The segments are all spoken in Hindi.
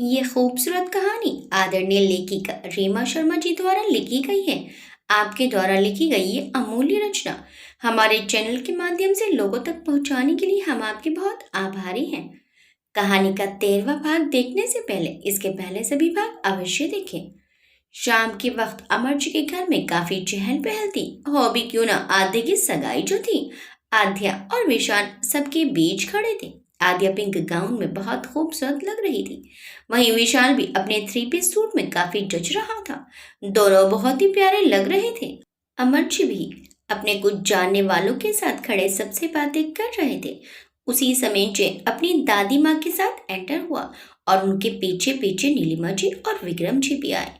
ये खूबसूरत कहानी आदरणीय लेखिका रीमा शर्मा जी द्वारा लिखी गई है। आपके द्वारा लिखी गई ये अमूल्य रचना हमारे चैनल के माध्यम से लोगों तक पहुंचाने के लिए हम आपके बहुत आभारी हैं। कहानी का 13वां भाग देखने से पहले इसके पहले सभी भाग अवश्य देखें। शाम के वक्त अमर जी के घर में काफी चहल पहल थी। हो भी क्यों ना, आद्या की सगाई जो थी, आद्या और विशाल सबके बीच खड़े थे। आद्या पिंक गाउन में बहुत खूबसूरत लग रही थी। वहीं विशाल भी अपने थ्री पीस सूट में काफी जच रहा था। दोनों बहुत ही प्यारे लग रहे थे। अमर जी भी अपने कुछ जानने वालों के साथ खड़े सबसे बातें कर रहे थे। उसी समय जय अपनी दादी माँ के साथ एंटर हुआ और उनके पीछे पीछे नीलिमा जी और विक्रम जी भी आए।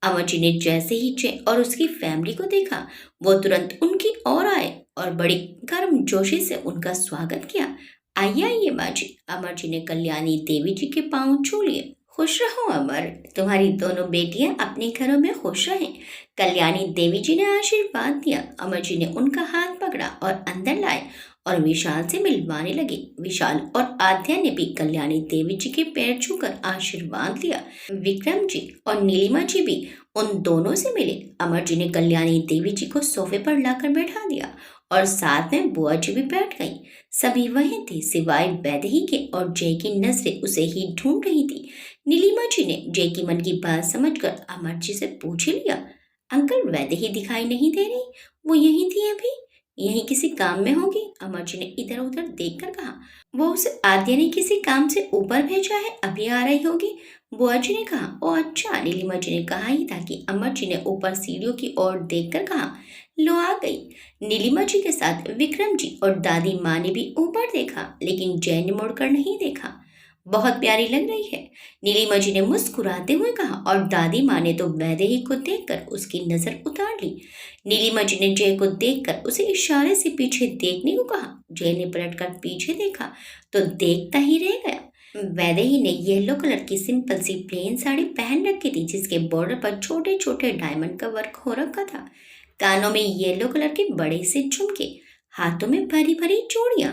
अमर जी ने जैसे ही जय और उसकी फैमिली को देखा, वो तुरंत उनकी ओर आए और बड़ी गर्मजोशी से उनका स्वागत किया। आइए आइए माँ जी। अमर जी ने कल्याणी देवी जी के पांव छू लिए। खुश रहो अमर, तुम्हारी दोनों बेटियां अपने घरों में खुश रहें। कल्याणी देवी जी ने आशीर्वाद दिया। अमर जी ने उनका हाथ पकड़ा और अंदर लाए और विशाल से मिलवाने लगे। विशाल और आद्या ने भी कल्याणी देवी जी के पैर छूकर आशीर्वाद लिया। विक्रम जी और नीलिमा जी भी उन दोनों से मिले। अमर जी ने कल्याणी देवी जी को सोफे पर लाकर बैठा दिया और साथ में बुआ जी भी बैठ गई। सभी वहीं थे सिवाय वैदेही के और जय की नजरें उसे ही ढूंढ रही थी। नीलिमा जी ने जय की मन की बात समझकर अमर जी से पूछ ही लिया, अंकल वैदेही दिखाई नहीं दे रही, वो यहीं थी अभी, यहीं किसी काम में होगी। अमर जी ने इधर उधर देखकर कहा, वो उसे आद्या ने किसी काम से ऊपर भेजा है, अभी आ रही होगी। बुआ जी ने कहा, ओ अच्छा। नीलिमा जी ने कहा ही था कि अमर जी ने ऊपर सीढ़ियों की ओर देखकर कहा, लो आ गई। नीलिमा जी के साथ विक्रम जी और दादी माँ ने भी ऊपर देखा, लेकिन जय ने मुड़कर नहीं देखा। बहुत प्यारी लग रही है, नीलिमा जी ने मुस्कुराते हुए कहा और दादी माँ ने तो वैदेही को देखकर उसकी नजर उतार ली। नीलिमा जी ने जय को देखकर उसे इशारे से पीछे देखने को कहा। जय ने पलटकर पीछे देखा तो देखता ही रह गया। वैदेही ने येलो कलर की सिंपल सी प्लेन साड़ी पहन रखी थी, जिसके बॉर्डर पर छोटे छोटे डायमंड का वर्क हो रखा था। कानों में येलो कलर के बड़े से झुमके, हाथों में भरी भरी चूड़ियां,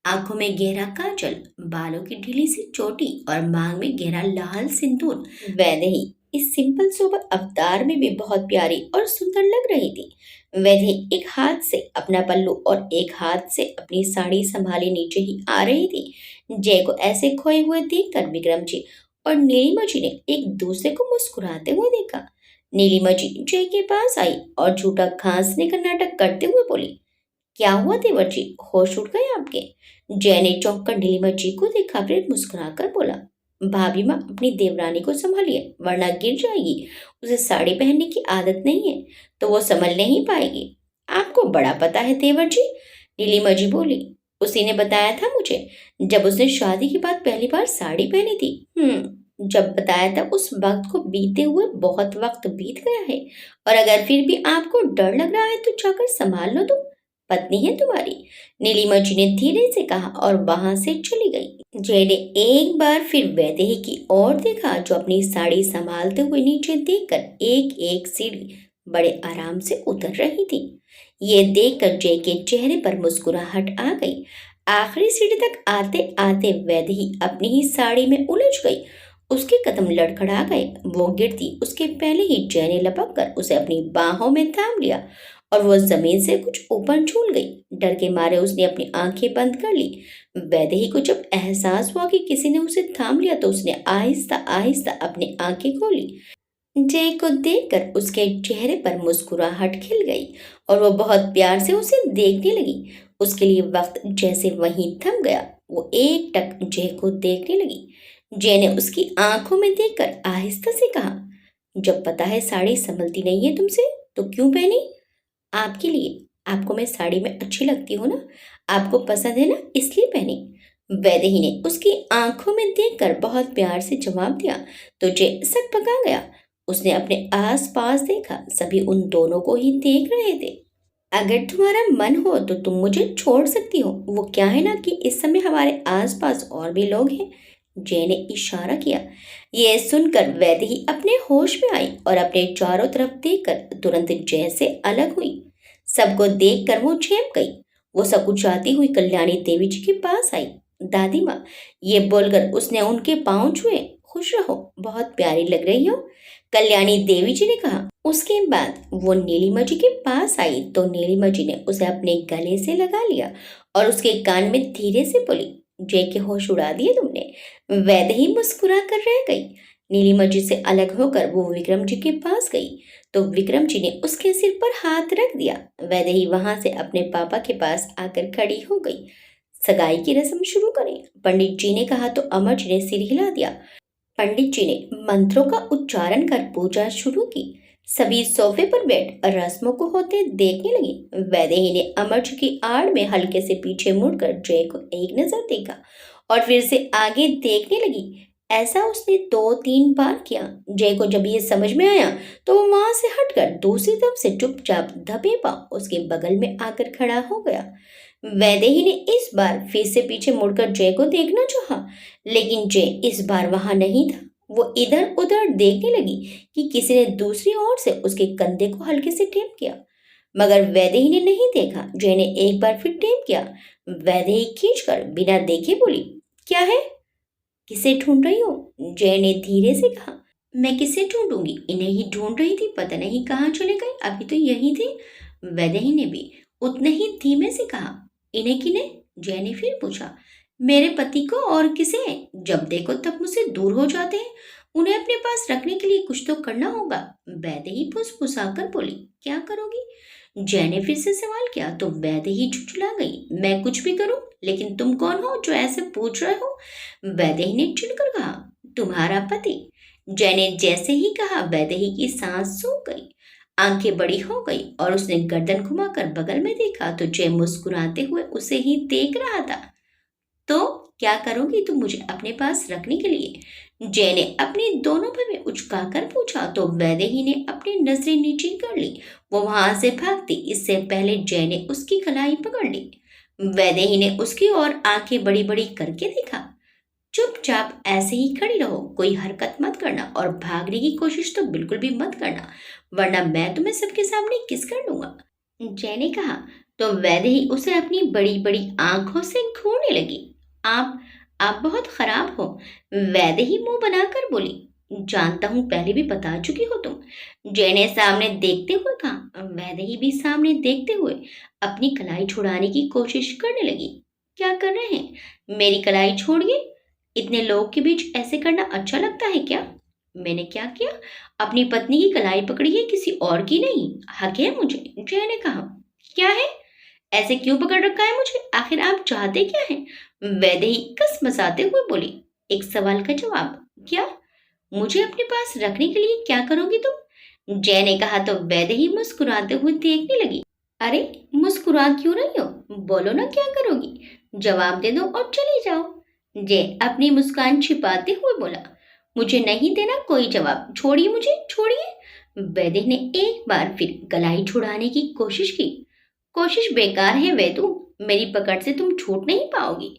आंखों में गहरा काजल, बालों की ढीली सी चोटी और मांग में गहरा लाल सिंदूर। वैदेही इस सिंपल सोबर अवतार में भी बहुत प्यारी और सुंदर लग रही थी। वैदेही एक हाथ से अपना पल्लू और एक हाथ से अपनी साड़ी संभाले नीचे ही आ रही थी। जय को ऐसे खोए हुए देखकर विक्रम जी और नीलिमा जी ने एक दूसरे को मुस्कुराते हुए देखा। नीलिमा जी जय के पास आई और झूठा खांसने का नाटक करते हुए बोली, क्या हुआ देवर जी, होश उड़ गए आपके? जय ने चौंक कर नीलिमा जी को देखा, फिर मुस्कुराकर बोला, भाभी माँ अपनी देवरानी को संभालिए वरना गिर जाएगी। उसे साड़ी पहनने की आदत नहीं है तो वो संभल नहीं पाएगी। आपको बड़ा पता है देवर जी, नीलिमा जी बोली। उसी ने बताया था मुझे, जब उसने शादी के बाद पहली बार साड़ी पहनी थी। जब बताया था उस वक्त को बीते हुए बहुत वक्त बीत गया है, और अगर फिर भी आपको डर लग रहा है तो जाकर संभाल लो, तुम पत्नी है तुम्हारी। नीलिमा जी ने धीरे से कहा और वहां से चली गई। जय ने एक बार फिर वैदेही की ओर देखा, जो अपनी साड़ी संभालते हुए नीचे देखकर एक एक सीढ़ी बड़े आराम से उतर रही थी। ये देखकर जय के चेहरे पर मुस्कुराहट आ गई। आखिरी सीढ़ी तक आते आते वैदेही अपनी ही साड़ी में उलझ गई। उसके कदम लड़खड़ा गए। वो गिरती उसके पहले ही जय ने लपक कर उसे अपनी बाहों में थाम लिया और वो जमीन से कुछ ऊपर झूल गई। डर के मारे उसने अपनी आंखें बंद कर ली। वैदेही को जब एहसास हुआ कि किसी ने उसे थाम लिया तो उसने आहिस्ता आहिस्ता अपनी आंखें खोली। जय को देखकर उसके चेहरे पर मुस्कुराहट खिल गई और वो बहुत प्यार से उसे देखने लगी। उसके लिए वक्त जैसे वहीं थम गया। वो एक टक जय को देखने लगी। जय ने उसकी आंखों में देखकर आहिस्ता से कहा, जब पता है साड़ी संभलती नहीं है तुमसे तो क्यों पहनी? आपके लिए, आपको मैं साड़ी में अच्छी लगती हूँ ना, आपको पसंद है ना, इसलिए पहनी। वैदेही ने उसकी आंखों में देखकर बहुत प्यार से जवाब दिया तो जय सकपका गया। उसने अपने आस पास देखा, सभी उन दोनों को ही देख रहे थे। अगर तुम्हारा मन हो तो तुम मुझे छोड़ सकती हो, वो क्या है ना कि इस समय हमारे आसपास और भी लोग हैं। जय ने इशारा किया। ये सुनकर वैदेही अपने होश में आई और अपने चारों तरफ देखकर तुरंत जय से अलग हुई। सबको देखकर वो चौंक गई। वो सकुचाती हुई कल्याणी देवी जी के पास आई। दादी माँ, ये बोलकर उसने उनके पांव छुए। खुश रहो, बहुत प्यारी लग रही हो, कल्याणी देवी जी ने कहा। उसके बाद वो नीलिमा जी के पास आई तो नीलिमा जी ने उसे अपने गले से लगा लिया और उसके कान में धीरे से बोली, जय के होश उड़ा दिए तुमने। वैद ही मुस्कुरा कर रह गई। नीलिमा जी से अलग होकर वो विक्रम जी के पास गई तो विक्रम जी ने उसके सिर पर हाथ रख दिया। वैदेही वहां से अपने पापा के पास आकर खड़ी हो गई। सगाई की रस्म शुरू करें, पंडित जी ने कहा तो अमर जी ने सिर हिला दिया। पंडित जी ने मंत्रों का उच्चारण कर पूजा शुरू की। सभी सोफे पर बैठ रस्मों को होते देखने लगे। वैदेही ने अमर जी की आड़ में हल्के से पीछे मुड़कर जय को एक नजर देखा और फिर से आगे देखने लगी। ऐसा उसने 2-3 बार किया। जय को जब ये समझ में आया तो वो वहां से हटकर दूसरी तरफ से चुपचाप धपे पांव उसके बगल में आकर खड़ा हो गया। वैदेही ने इस बार फिर से पीछे मुड़कर जय को देखना चाहा, लेकिन जय इस बार वहां नहीं था। वो इधर उधर देखने लगी कि किसी ने दूसरी ओर से उसके कंधे को हल्के से टेप किया, मगर वैदेही ने नहीं देखा। जय ने एक बार फिर टेप किया। वैदेही खींचकर बिना देखे बोली, क्या है, किसे ढूंढ रही हो? जय ने धीरे से कहा। मैं किसे ढूंढूंगी, इन्हें ही ढूंढ रही थी, पता नहीं कहाँ चले गए, अभी तो यही थे। वैदेही ने भी उतने ही धीमे से कहा। इन्हें किन्हें? जय ने फिर पूछा। मेरे पति को, और किसे? जब देखो तब मुझसे दूर हो जाते हैं, उन्हें अपने पास रखने के लिए कुछ तो करना होगा। वैदेही फुसफुसाकर बोली, क्या करोगी? जय ने फिर से सवाल किया तो वैदेही झुठला गई। मैं कुछ भी करूं, लेकिन तुम कौन हो जो ऐसे पूछ रहे हो? वैदेही ने चिढ़कर कहा, तुम्हारा पति। जय ने जैसे ही कहा वैदेही की सांस सूख गई, आंखें बड़ी हो गई और उसने गर्दन घुमाकर बगल में देखा तो जय मुस्कुराते हुए उसे ही देख रहा था। तो क्या करोगी तुम मुझे अपने पास रखने के लिए? जय ने अपनी दोनों भवें उचकाकर पूछा तो वैदेही ने अपनी नजरें नीचे कर ली। वो वहां से भागती इससे पहले जय ने उसकी कलाई पकड़ ली। वैदेही ने उसकी ओर आंखें बड़ी बड़ी करके देखा। चुपचाप ऐसे ही खड़ी रहो, कोई हरकत मत करना और भागने की कोशिश तो बिल्कुल भी मत करना, वरना मैं तुम्हें सबके सामने किस कर लूंगा। जय ने कहा तो वैदेही उसे अपनी बड़ी बड़ी आंखों से घूरने लगी। आप बहुत खराब हो, वैदेही मुंह बनाकर बोली। जानता हूं, पहले भी बता चुकी हो तुम, जय ने सामने देखते हुए कहा। वैदेही भी सामने देखते हुए अपनी कलाई छुड़ाने की कोशिश करने लगी। क्या कर रहे हैं, मेरी कलाई छोड़िए, इतने लोग के बीच ऐसे करना अच्छा लगता है क्या? मैंने क्या किया, अपनी पत्नी की कलाई पकड़ी है, किसी और की नहीं, हक है मुझे। जय ने कहा। क्या है, ऐसे क्यों पकड़ रखा है मुझे, आखिर आप चाहते क्या हैं? वैदेही कसमसाते हुए बोली। एक सवाल का जवाब। क्या? मुझे अपने पास रखने के लिए क्या करोगी तुम? जय ने कहा तो वैदेही मुस्कुराते हुए देखने लगी। अरे मुस्कुरा क्यों रही हो, बोलो ना क्या करोगी, जवाब दे दो और चली जाओ। जय अपनी मुस्कान छिपाते हुए बोला। मुझे नहीं देना कोई जवाब, छोड़िए मुझे, छोड़िए। वैदेही ने एक बार फिर कलाई छुड़ाने की कोशिश की। कोशिश बेकार है वैदू, मेरी पकड़ से तुम छूट नहीं पाओगी,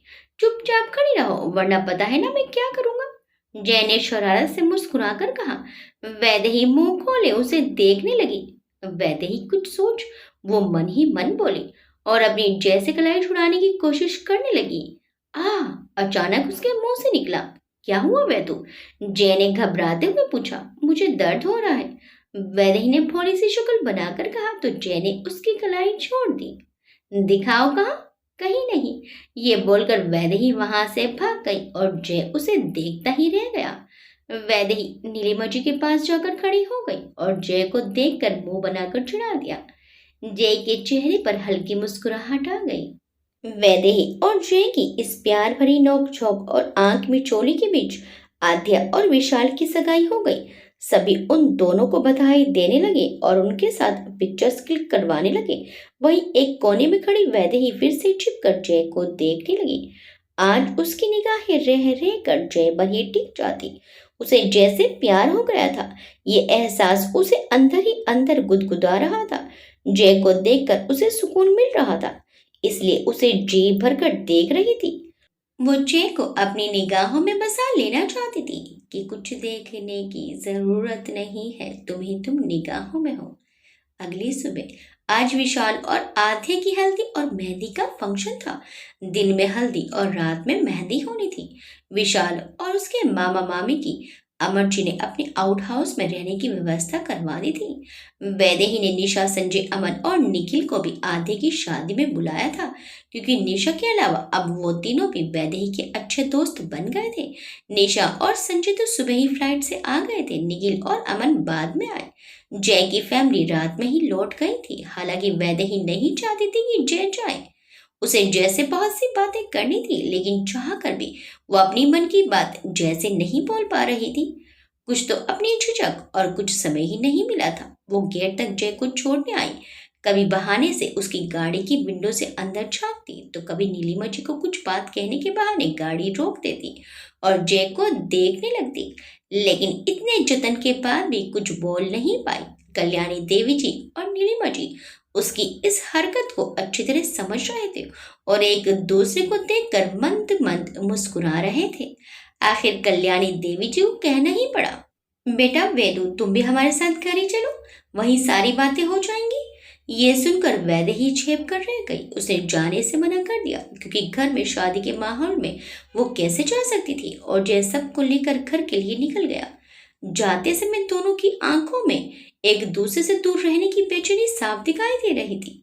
चुपचाप खड़ी रहो, वरना पता है ना मैं क्या करूंगा। जय ने शरारत से मुस्कुराकर कहा। वैदेही मुंह खोले उसे देखने लगी। वैदेही कुछ सोच वो मन ही मन बोली और अपनी जैसे कलाई छुड़ाने की कोशिश करने लगी। अचानक उसके मुंह से निकला, क्या हुआ वैदू? जय ने घबराते हुए पूछा। मुझे दर्द हो रहा है, वैदेही ने भोली सी शक्ल बनाकर कहा तो जय ने उसकी कलाई छोड़ दी। दिखाओ कहाँ? कहीं नहीं, ये बोलकर वैदेही वहां से भाग गई और जय उसे देखता ही रह गया। वैदेही नीलिमा जी के पास जाकर खड़ी हो गई और जय को देखकर मुंह बनाकर चिढ़ा दिया। जय के चेहरे पर हल्की मुस्कुराहट आ गई। वैदेही और जय की इस प्यार भरी नोक-झोंक और आंख मिचौली के बीच आद्या और विशाल की सगाई हो गई। सभी उन दोनों को बधाई देने लगे और उनके साथ पिक्चर्स क्लिक करवाने लगे। वहीं एक कोने में खड़ी वैदेही फिर से छिपकर जय को देखने लगी। आज उसकी निगाहें रह रह कर जय पर ही टिक जाती। उसे जैसे प्यार हो गया था, ये एहसास उसे अंदर ही अंदर गुदगुदा रहा था। जय को देखकर उसे सुकून मिल रहा था, इसलिए उसे जी भरकर देख रही थी। वो जय को अपनी निगाहों में बसा लेना चाहती थी कि कुछ देखने की जरूरत नहीं है, तुम ही तुम निगाहों में हो। अगली सुबह आज विशाल और आध्या की हल्दी और मेहंदी का फंक्शन था। दिन में हल्दी और रात में मेहंदी होनी थी। विशाल और उसके मामा मामी की अमर जी ने अपने आउट हाउस में रहने की व्यवस्था करवा दी थी। वैदेही ने निशा, संजय, अमन और निखिल को भी आधे की शादी में बुलाया था, क्योंकि निशा के अलावा अब वो तीनों भी वैदेही के अच्छे दोस्त बन गए थे। निशा और संजय तो सुबह ही फ्लाइट से आ गए थे। निखिल और अमन बाद में आए। जय की फैमिली रात में ही लौट गई थी। हालांकि वैदेही नहीं चाहती थी कि जय जाए। उसे जय से बहुत सी बातें करनी थी, लेकिन चाह कर भी वो अपनी मन की बात जय से नहीं बोल पा रही थी। कुछ तो अपनी झिझक और कुछ समय ही नहीं मिला था। वो गेट तक जय को छोड़ने आई। कभी बहाने से उसकी गाड़ी की विंडो से अंदर झांकती, तो कभी नीलिमा जी को कुछ बात कहने के बहाने गाड़ी रोक देती और जय को देखने लगती। लेकिन इतने जतन के बाद भी कुछ बोल नहीं पाई। कल्याणी देवी जी और नीलिमा जी उसकी इस हरकत को अच्छी तरह समझ रहे थे और एक दूसरे को देखकर मंद मंद मुस्कुरा रहे थे। आखिर कल्याणी देवी जी को कहना ही पड़ा, बेटा वेदु, तुम भी हमारे साथ घर ही चलो, वहीं सारी बातें हो जाएंगी। ये सुनकर वैदे ही छेप कर रह गई। उसे जाने से मना कर दिया, क्योंकि घर में शादी के माहौल में वो कैसे जा सकती थी। और जय सबको लेकर घर के लिए निकल गया। जाते समय दोनों की आंखों में एक दूसरे से दूर रहने की बेचैनी साफ दिखाई दे रही थी।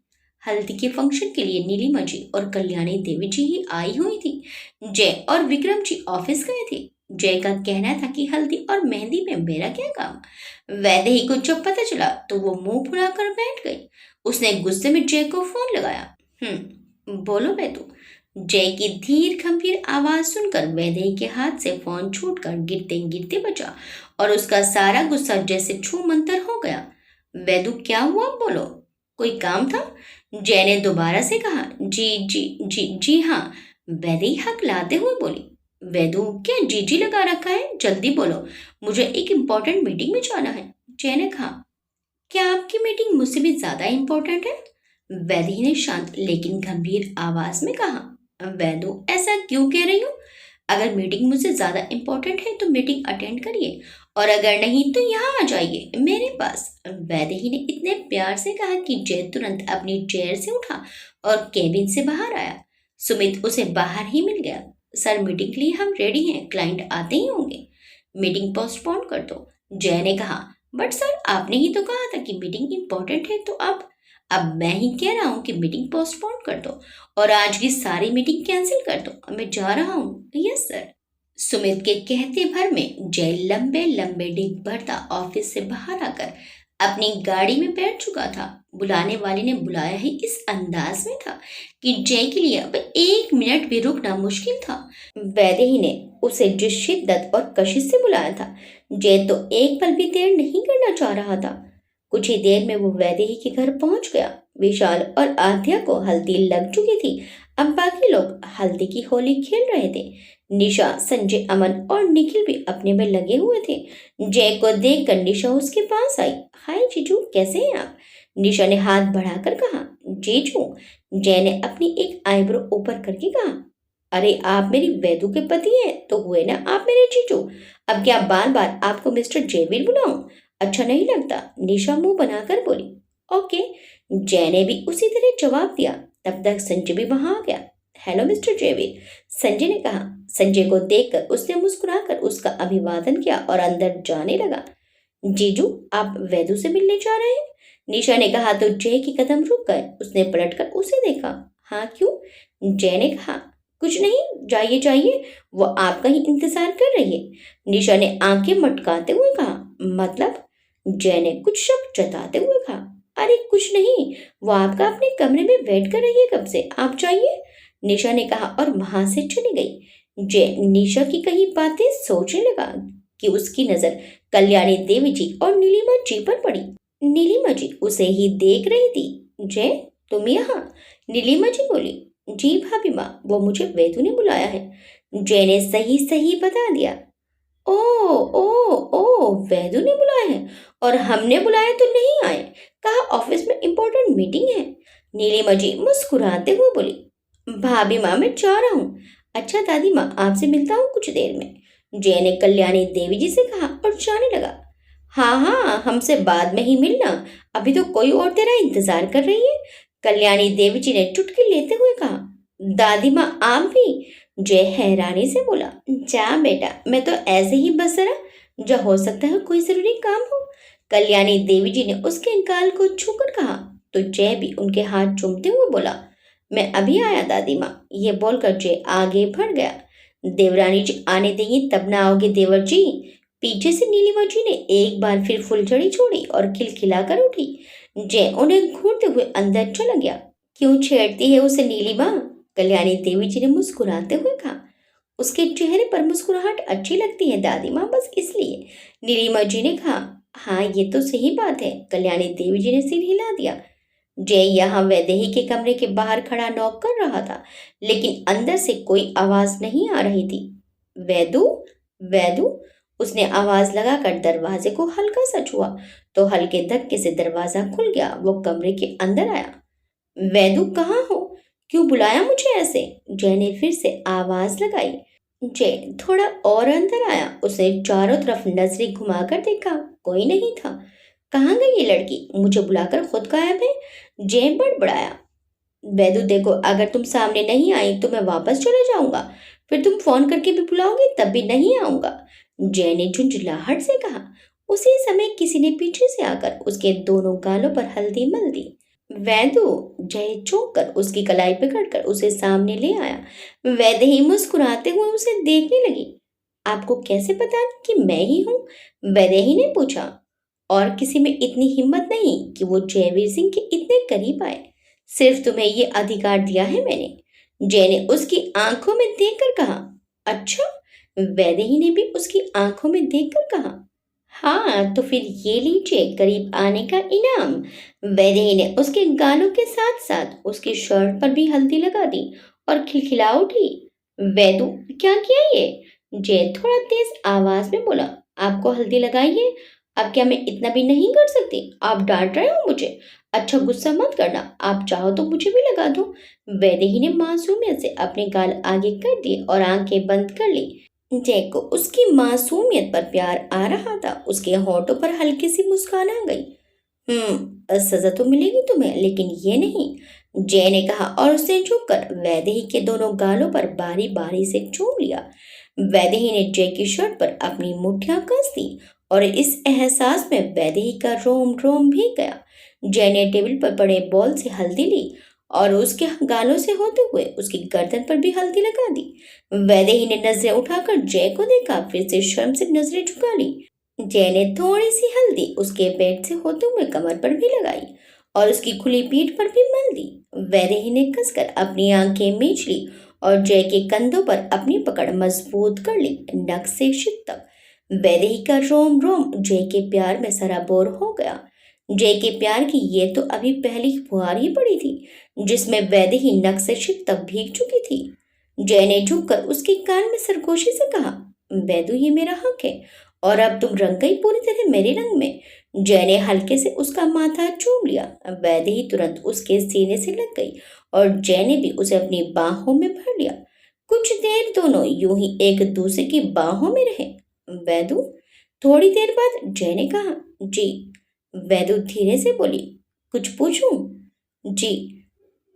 हल्दी के फंक्शन के लिए नीलिमा जी और कल्याणी देवी जी ही आई हुई थी। जय और विक्रम जी ऑफिस गए थे। जय का कहना था कि हल्दी और मेहंदी में मेरा क्या काम। वैदेही को जब पता चला तो वो मुंह फुलाकर बैठ गई। उसने गुस्से में जय को फोन लगाया। बोलो बेटू। जय की धीर गंभीर आवाज सुनकर वैदेही के हाथ से फोन छूटकर गिरते गिरते बचा और उसका सारा गुस्सा जैसे छू मंतर हो गया। वैदू, क्या हुआ, बोलो, कोई काम था? जय ने दोबारा से कहा। जी जी जी जी हाँ, वैदेही हकलाते हुए बोली। वैदू, क्या जी जी लगा रखा है? जल्दी बोलो, मुझे एक इम्पोर्टेंट मीटिंग में जाना है। जय ने कहा। क्या आपकी मीटिंग मुझसे भी ज्यादा इम्पोर्टेंट है? वैदेही ने शांत लेकिन गंभीर आवाज में कहा। वैदू, ऐसा क्यों कह रही हो? अगर मीटिंग मुझसे ज्यादा इम्पोर्टेंट है तो मीटिंग अटेंड करिए, और अगर नहीं तो यहाँ आ जाइए मेरे पास। वैदेही ने इतने प्यार से कहा कि जय तुरंत अपनी चेयर से उठा और केबिन से बाहर आया। सुमित उसे बाहर ही मिल गया। सर, मीटिंग के लिए हम रेडी हैं, क्लाइंट आते ही होंगे। मीटिंग पोस्टपोन कर दो, जय ने कहा। बट सर, आपने ही तो कहा था कि मीटिंग इम्पोर्टेंट है, तो अब मैं ही कह रहा हूँ कि मीटिंग पोस्टपोन कर दो और आज की सारी मीटिंग कैंसिल कर दो। मैं जा रहा हूँ। Yes sir. सुमित के कहते भर में जय लंबे लंबे डिग भरता ऑफिस से बाहर आकर अपनी गाड़ी में बैठ चुका था। बुलाने वाले ने बुलाया ही इस अंदाज में था कि जय के लिए अब 1 मिनट भी रुकना मुश्किल था। वैदेही ने उसे जिस शिद्दत और कशिश से बुलाया था, जय तो एक पल भी देर नहीं करना चाह रहा था। कुछ ही देर में वो वैदेही के घर पहुंच गया। विशाल और आध्या को हल्दी लग चुकी थी। अब बाकी लोग हल्दी की होली खेल रहे थे। निशा, संजय, अमन और निखिल भी अपने में लगे हुए थे। जय को देखकर निशा उसके पास आई। हाय जीजू, कैसे हैं आप? निशा ने हाथ बढ़ाकर कहा। जीजू? जय ने अपनी एक आईब्रो ऊपर करके कहा। अरे, आप मेरी वैदू के पति हैं तो हुए ना आप मेरे जीजू। अब क्या बार बार आपको मिस्टर जयवीर बुलाऊं? अच्छा नहीं लगता। निशा मुंह बनाकर बोली। ओके। जय ने भी उसी तरह जवाब दिया। तब तक संजय भी वहां आ गया। हेलो मिस्टर जयवीर, संजय ने कहा। संजय को देखकर उसने मुस्कुराकर उसका अभिवादन किया और अंदर जाने लगा। जीजू, आप वैदू से मिलने जा रहे हैं? निशा ने कहा तो जय के कदम रुक गए। उसने पलटकर उसे देखा। हाँ, क्यों? जय ने कहा। कुछ नहीं, जाइए जाइए, वो आपका ही इंतजार कर रही है। निशा ने आंखें मटकाते हुए कहा। मतलब? जय ने कुछ शक जताते हुए कहा। अरे कुछ नहीं, वो आपका अपने कमरे में वेट कर रही है कब से, आप जाइए, निशा ने कहा और वहां से चली गई। जय निशा की कही बातें सोचने लगा कि उसकी नजर कल्याणी देवी जी और नीलिमा जी पर पड़ी। नीलिमा जी उसे ही देख रही थी। जय, तुम यहाँ? नीलिमा जी बोली। जी भाभी माँ, वो मुझे वेदू ने बुलाया है। जय ने सही सही बता दिया। ओ ओ ओ, वेदू ने बुलाया है और हमने बुलाया तो नहीं आए, कहा ऑफिस में इम्पोर्टेंट मीटिंग है। नीलिमा जी मुस्कुराते हुए बोली। भाभी माँ, मैं जा रहा हूँ। अच्छा दादी माँ, आपसे मिलता हूँ कुछ देर में, जय ने कल्याणी देवी जी से कहा और जाने लगा। हाँ हाँ, हमसे बाद में ही मिलना, अभी तो कोई और तेरा इंतजार कर रही है। कल्याणी देवी जी ने चुटकी लेते हुए कहा। दादी माँ आप भी? जय हैरानी से बोला। जा बेटा, मैं तो ऐसे ही बस जरा, जो हो सकता है कोई जरूरी काम हो। कल्याणी देवी जी ने उसके गाल को छूकर कहा। तो जय भी उनके हाथ चूमते हुए बोला, मैं अभी आया दादी माँ। ये बोलकर जय आगे बढ़ गया। देवरानी जी आने देंगी तब ना आओगे देवर जी? पीछे से नीलिमा जी ने एक बार फिर फुलझड़ी छोड़ी और खिलखिलाकर उठी। जय उन्हें घूरते हुए अंदर चला गया। क्यों छेड़ती है उसे नीलिमा? कल्याणी देवी जी ने मुस्कुराते हुए कहा। उसके चेहरे पर मुस्कुराहट अच्छी लगती है दादी माँ, बस इसलिए। नीलिमा जी ने कहा। हाँ ये तो सही बात है। कल्याणी देवी जी ने सिर हिला दिया। जय यहाँ वैदेही के कमरे के बाहर खड़ा नॉक कर रहा था, लेकिन अंदर से कोई आवाज नहीं आ रही थी। वैदू, वैदू, उसने आवाज लगाकर दरवाजे को हल्का सा छुआ तो हल्के धक्के से दरवाजा खुल गया। वो कमरे के अंदर आया। वैदू कहाँ हो? क्यों बुलाया मुझे ऐसे? जय ने फिर से आवाज लगाई। जय थोड़ा और अंदर आया। उसने चारों तरफ नजरें घुमाकर देखा, कोई नहीं था। कहाँ गई ये लड़की? मुझे बुलाकर खुद गायब है। जय बड़बड़ाया। वैदू देखो, अगर तुम सामने नहीं आई तो मैं वापस चले जाऊंगा, फिर तुम फोन करके भी बुलाओगे तब भी नहीं आऊंगा। जय ने झुंझलाहट से कहा। उसी समय किसी ने पीछे से आकर उसके दोनों गालों पर हल्दी मल दी। वैदू, जय चौंक कर उसकी कलाई पकड़कर उसे सामने ले आया। वैदेही मुस्कुराते हुए उसे देखने लगी। आपको कैसे पता कि मैं ही हूँ? वैदेही ने पूछा। और किसी में इतनी हिम्मत नहीं कि वो जयवीर सिंह के इतने करीब आए। सिर्फ तुम्हें ये अधिकार दिया है मैंने। जय ने उसकी आंखों में देखकर कहा। अच्छा? वैदेही ने भी उसकी आंखों में देखकर कहा। हाँ तो फिर ये लीजिए करीब आने का इनाम। वैदेही ने उसके गालों के साथ साथ उसकी शर्ट पर भी हल्दी लगा दी और खिलखिला उठी। वैदू, क्या किया ये? जय थोड़ा तेज आवाज में बोला। आपको हल्दी लगाई है? अब क्या मैं इतना भी नहीं कर सकती? आप डांट रहे हो मुझे? अच्छा गुस्सा मत करना, आप चाहो तो मुझे भी लगा दो। वैदेही ने मासूमियत से अपने गाल आगे कर दिए और आंखें बंद कर ली। जय को उसकी मासूमियत पर प्यार आ रहा था। उसके होठों पर हल्की सी मुस्कान आ गई। सजा तो मिलेगी तुम्हें, लेकिन ये नहीं, जय ने कहा और उसने झुककर वैदेही के दोनों गालों पर बारी बारी से चूम लिया। वैदेही ने जय की शर्ट पर अपनी मुट्ठियां कस दी और इस एहसास में वैदेही का रोम रोम भीग गया। जय ने टेबल पर पड़े बॉल से हल्दी ली और उसके गालों से होते हुए उसकी गर्दन पर भी हल्दी लगा दी। वैदेही ने नजरें उठाकर जय को देखा, फिर से शर्म से नजरें झुका ली। जय ने थोड़ी सी हल्दी उसके पेट से होते हुए कमर पर भी लगाई और उसकी खुली पीठ पर भी मल दी। वैदेही ने कसकर अपनी आंखें मीच ली और जय के कंधों पर अपनी पकड़ मजबूत कर ली, नक से शिर तक। वैदेही का रोम रोम जय के प्यार में सराबोर हो गया। जय के प्यार की ये तो अभी पहली फुहार ही पड़ी थी, जिसमें वैदेही नक से शिर तक भीग चुकी थी। जय ने झुककर उसके कान में सरगोशी से कहा। वैदू, ये मेरा हक है और अब तुम रंग गई पूरी तरह मेरे रंग में। जय ने हल्के से उसका माथा चूम लिया। वैदेही तुरंत उसके सीने से लग गई और जय ने भी उसे अपनी बाहों में भर लिया। कुछ देर दोनों यूं ही एक दूसरे की बाहों में रहे। वैदू, थोड़ी देर बाद जय ने कहा। जी। वैदू धीरे से बोली। कुछ पूछूं? जी।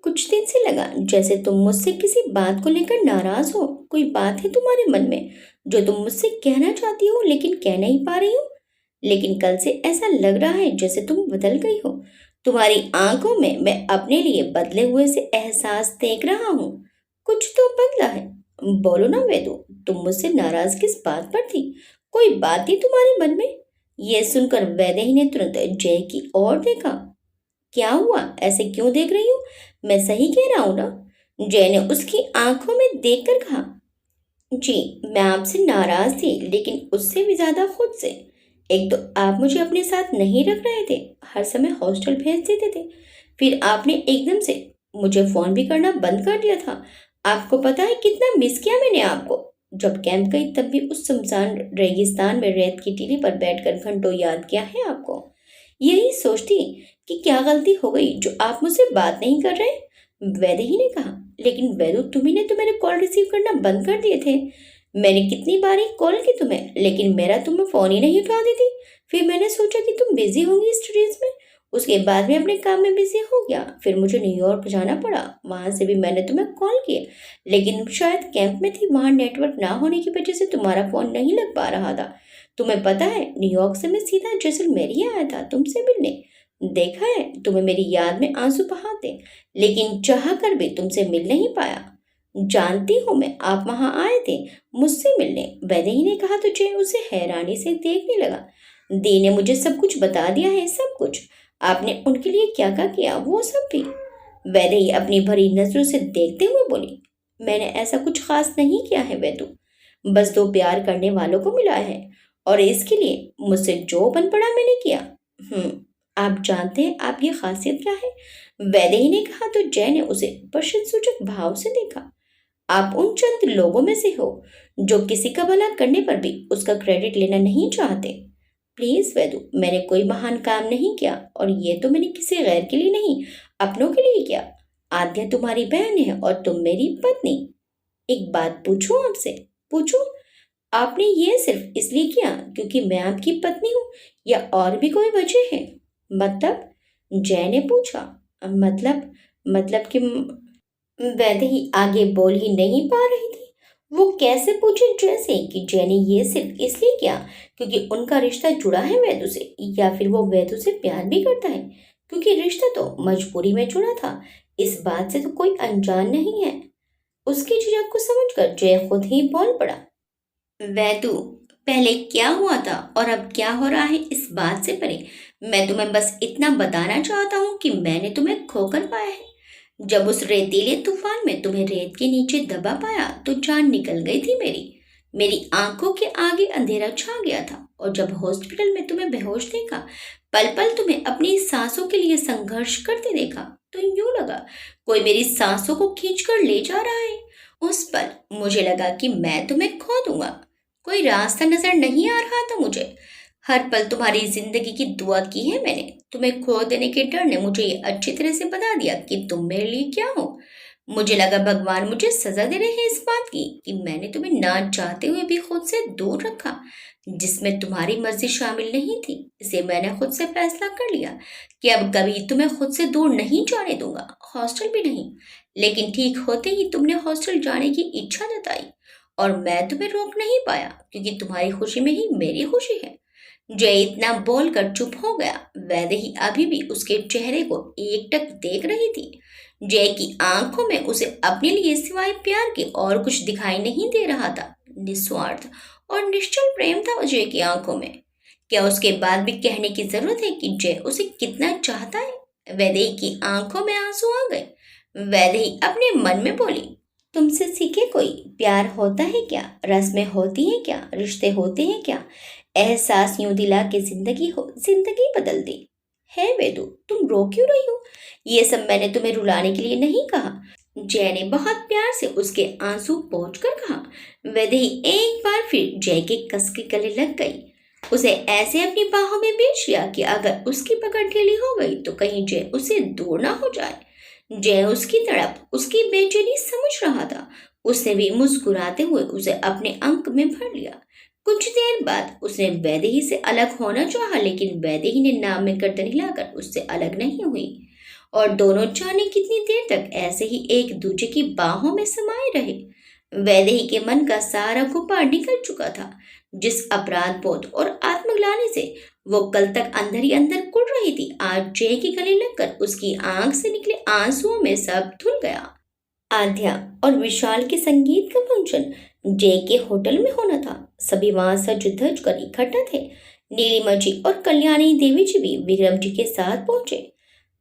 कुछ दिन से लगा जैसे तुम मुझसे किसी बात को लेकर नाराज हो। कोई बात है तुम्हारे मन में जो तुम मुझसे कहना चाहती हो लेकिन कह नहीं पा रही हो? लेकिन कल से ऐसा लग रहा है जैसे तुम बदल गई हो। तुम्हारी आंखों में मैं अपने लिए बदले हुए से एहसास देख रहा हूँ। कुछ तो बदला है। बोलो ना वेदु, तुम मुझसे नाराज किस बात पर थी? कोई बात थी तुम्हारे मन में? यह सुनकर वैदेही ने तुरंत जय की ओर देखा। क्या हुआ? ऐसे क्यों देख रही हो? मैं सही कह रहा हूं ना? जय ने उसकी आंखों में देखकर कहा। जी, मैं आपसे नाराज थी, लेकिन उससे भी ज्यादा खुद से। एक तो आप मुझे अपने साथ नहीं रख रहे थे, हर समय हॉस्टल भेज देते थे। फिर आपने एकदम से मुझे फोन भी करना बंद कर दिया था। आपको पता है कितना मिस किया मैंने आपको। जब कैंप गई तब भी उस सुनसान रेगिस्तान में रेत की टीली पर बैठकर घंटों याद किया है आपको। यही सोचती कि क्या गलती हो गई जो आप मुझसे बात नहीं कर रहे। वैदेही ने कहा। लेकिन वैदू, तुम्ही ने तो मेरे कॉल रिसीव करना बंद कर दिए थे। मैंने कितनी बार ही कॉल की तुम्हें, लेकिन मेरा तुम्हें फोन ही नहीं उठा देती। फिर मैंने सोचा कि तुम बिजी होंगी स्टडीज में। उसके बाद मैं अपने काम में बिजी हो गया। फिर मुझे न्यूयॉर्क जाना पड़ा। वहां से भी मैंने तुम्हें कॉल किया, लेकिन तुम शायद कैंप में थी। वहां नेटवर्क ना होने की वजह से तुम्हारा फोन नहीं लग पा रहा था। तुम्हें पता है, न्यूयॉर्क से मैं सीधा जैसलमेर ही आया था तुमसे मिलने। देखा है, तुम्हें मेरी याद में आंसू बहाते, लेकिन चाह कर भी तुमसे मिल नहीं पाया। जानती हूँ मैं, आप वहां आए थे मुझसे मिलने। वैदेही ने कहा तो जय उसे हैरानी से देखने लगा। दी ने मुझे सब कुछ बता दिया है, सब कुछ। आपने उनके लिए क्या क्या किया वो सब भी। वैदेही अपनी भरी नजरों से देखते हुए बोली, मैंने ऐसा कुछ खास नहीं किया है वैदू। बस दो प्यार करने वालों को मिला है, और इसके लिए मुझसे जो बन पड़ा मैंने किया। आप जानते हैं आप ये खासियत क्या है? वैदेही ने कहा तो जय ने उसे प्रशंसासूचक भाव से देखा। आप उन चंद लोगों में से हो जो किसी का भला करने पर भी उसका क्रेडिट लेना नहीं चाहते। प्लीज वैदू, मैंने कोई महान काम नहीं किया, और ये तो मैंने किसी गैर के लिए नहीं, अपनों के लिए किया। आद्या तुम्हारी बहन है और तुम मेरी पत्नी। एक बात पूछूं आपसे? पूछूं? आपने ये सिर्फ इसलिए किया क्योंकि मैं आपकी पत्नी हूँ, या और भी कोई वजह है? मतलब? जय ने पूछा। मतलब कि वैदेही आगे बोल ही नहीं पा रही थी। वो कैसे पूछे जय से कि जय ने ये सिर्फ इसलिए किया क्योंकि उनका रिश्ता जुड़ा है वैदू से, या फिर वो वैदू से प्यार भी करता है, क्योंकि रिश्ता तो मजबूरी में जुड़ा था। इस बात से तो कोई अनजान नहीं है। उसकी झिझक को समझकर जय खुद ही बोल पड़ा। वैदू, पहले क्या हुआ था और अब क्या हो रहा है इस बात से परे, मैं तुम्हें बस इतना बताना चाहता हूँ कि मैंने तुम्हें खोकर पाया है। जब उस रेतीले तूफान में तुम्हें रेत के नीचे दबा पाया तो जान निकल गई थी मेरी। मेरी आंखों के आगे अंधेरा छा गया था, और जब हॉस्पिटल में तुम्हें बेहोश देखा, पल पल तुम्हें अपनी सांसों के लिए संघर्ष करते देखा, तो यूं लगा कोई मेरी सांसों को खींच कर ले जा रहा है। उस पल मुझे लगा कि मैं तुम्हें खो दूंगा। कोई रास्ता नजर नहीं आ रहा था मुझे। हर पल तुम्हारी जिंदगी की दुआ की है मैंने। तुम्हें खो देने के डर ने मुझे ये अच्छी तरह से बता दिया कि तुम मेरे लिए क्या हो। मुझे लगा भगवान मुझे सजा दे रहे हैं इस बात की कि मैंने तुम्हें ना चाहते हुए भी खुद से दूर रखा, जिसमें तुम्हारी मर्जी शामिल नहीं थी। इसे मैंने खुद से फैसला कर लिया कि अब कभी तुम्हें खुद से दूर नहीं जाने दूंगा, हॉस्टल भी नहीं। लेकिन ठीक होते ही तुमने हॉस्टल जाने की इच्छा जताई, और मैं तुम्हें रोक नहीं पाया, क्योंकि तुम्हारी खुशी में ही मेरी खुशी है। जय इतना बोलकर चुप हो गया। वैदेही अभी भी उसके चेहरे को एकटक देख रही थी। जय की आंखों में उसे अपने लिए सिवाय प्यार के और कुछ दिखाई नहीं दे रहा था। निस्वार्थ और निश्चल प्रेम था जय की आंखों में। क्या उसके बाद भी कहने की जरूरत है कि जय उसे कितना चाहता है? वैदेही की आंखों में आंसू आ गए। वैदेही अपने मन में बोली, तुमसे सीखे कोई, प्यार होता है क्या, रस्में होती हैं क्या, रिश्ते होते हैं क्या, एहसास यूं दिला के जिंदगी बदल दी है। वेदु, तुम रो क्यों रही हो? ये सब मैंने तुम्हें रुलाने के लिए नहीं कहा। जय ने बहुत प्यार से उसके आंसू पोंछ कर कहा। वैदेही एक बार फिर जय के कस के गले लग गई। उसे ऐसे अपनी बाहों में बेच लिया कि अगर उसकी पकड़ ढीली हो गई तो कहीं जय उसे दूर ना हो जाए। जय उसकी तड़प, उसकी बेचैनी समझ रहा था। उसने भी मुस्कुराते हुए उसे अपने अंक में भर लिया। कुछ देर बाद उसने वैदेही से अलग होना चाहा, लेकिन वैदेही ने नाम में गर्दन हिलाकर उससे अलग नहीं हुई, और दोनों जाने कितनी देर तक ऐसे ही एक दूसरे की बाहों में समाये रहे। वैदेही के मन का सारा गुब्बार निकल चुका था। जिस अपराध बोध और आत्मग्लानि से वो कल तक अंदर ही अंदर कुड़ रही थी, आज जय के गले लगकर उसकी आंख से निकले आंसुओं में सब धुल गया। आध्या और विशाल के संगीत का फंक्शन जय के होटल में होना था। सभी वहां सज धज कर इकट्ठा थे। नीलिमा जी और कल्याणी देवी जी भी विक्रम जी के साथ पहुंचे।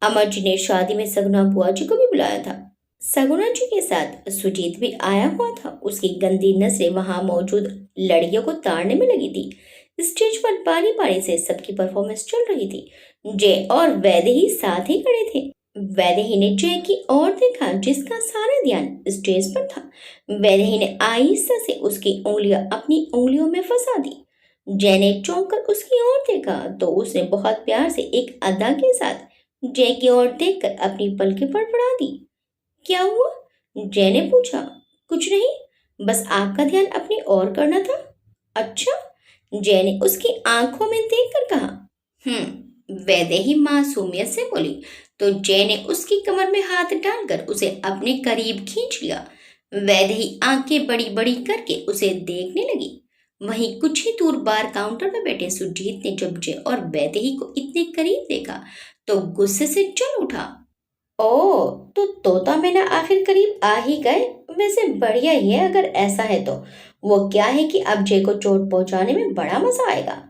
अमर जी ने शादी में सगुना बुआ जी को भी बुलाया था। सगुना जी के साथ सुजीत भी आया हुआ था। उसकी गंदी नजरें वहां मौजूद लड़कियों को ताड़ने में लगी थी। स्टेज पर बारी बारी से सबकी परफॉर्मेंस चल रही थी। जय और वैदेही साथ ही खड़े थे। वैदेही ने जय की ओर देखा, जिसका सारा ध्यान स्टेज पर था। वैदेही ने आहिस्ता से उसकी उंगलियां अपनी उंगलियों में फंसा दी। जय ने चौंक कर उसकी ओर देखा तो उसने बहुत प्यार से एक अदा के साथ जय की ओर देखकर अपनी पलकें फड़फड़ा दी। क्या हुआ? जय ने पूछा। कुछ नहीं, बस आपका ध्यान अपनी ओर करना था। अच्छा, जय ने उसकी आंखों में देखकर कहा। वैदेही मासूमियत से बोली। तो जय ने उसकी कमर में हाथ डालकर उसे अपने करीब खींच लिया। वैदेही आंखें बड़ी बड़ी करके उसे देखने लगी। वहीं कुछ ही दूर बार काउंटर पर बैठे सुजीत ने जब जय और वैदेही को इतने करीब देखा तो गुस्से से चल उठा। ओ, तो तोता मैना आखिर करीब आ ही गए। वैसे बढ़िया ही है अगर ऐसा है तो। वो क्या है कि अब जय को चोट पहुंचाने में बड़ा मजा आएगा।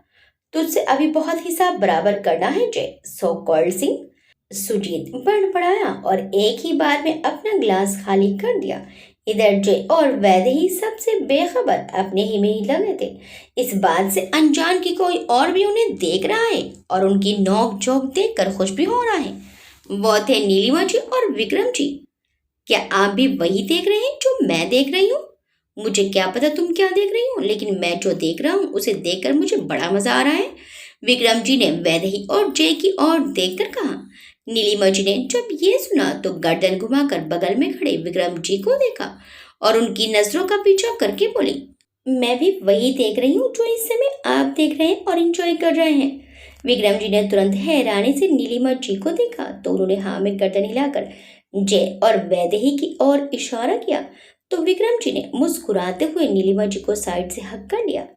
तुझसे अभी बहुत हिसाब बराबर करना है जय, सो कॉल्ड सिंह। सुजीत बड़बड़ाया और एक ही बार में अपना ग्लास खाली कर दिया। इधर जय और वैदेही सबसे बेखबर अपने ही में ही लगे थे, इस बात से अनजान की कोई और भी उन्हें देख रहा है और उनकी नोक झोंक देखकर खुश भी हो रहा है। वो थे नीलिमा जी और विक्रम जी। क्या आप भी वही देख रहे हैं जो मैं देख रही हूँ? मुझे क्या पता तुम क्या देख रही हो, लेकिन मैं जो देख रहा हूँ उसे देखकर मुझे बड़ा मजा आ रहा है। विक्रम जी ने वैदेही और जय की ओर देखकर कहा। नीलिमा जी ने जब ये सुना तो गर्दन घुमाकर बगल में खड़े विक्रम जी को देखा और उनकी नजरों का पीछा करके बोली, मैं भी वही देख रही हूँ जो इस समय आप देख रहे हैं और इंजॉय कर रहे हैं। विक्रम जी ने तुरंत हैरानी से नीलिमा जी को देखा तो उन्होंने हाँ में गर्दन हिलाकर जय और वैदेही की ओर इशारा किया तो विक्रम जी ने मुस्कुराते हुए नीलिमा जी को साइड से हक कर लिया।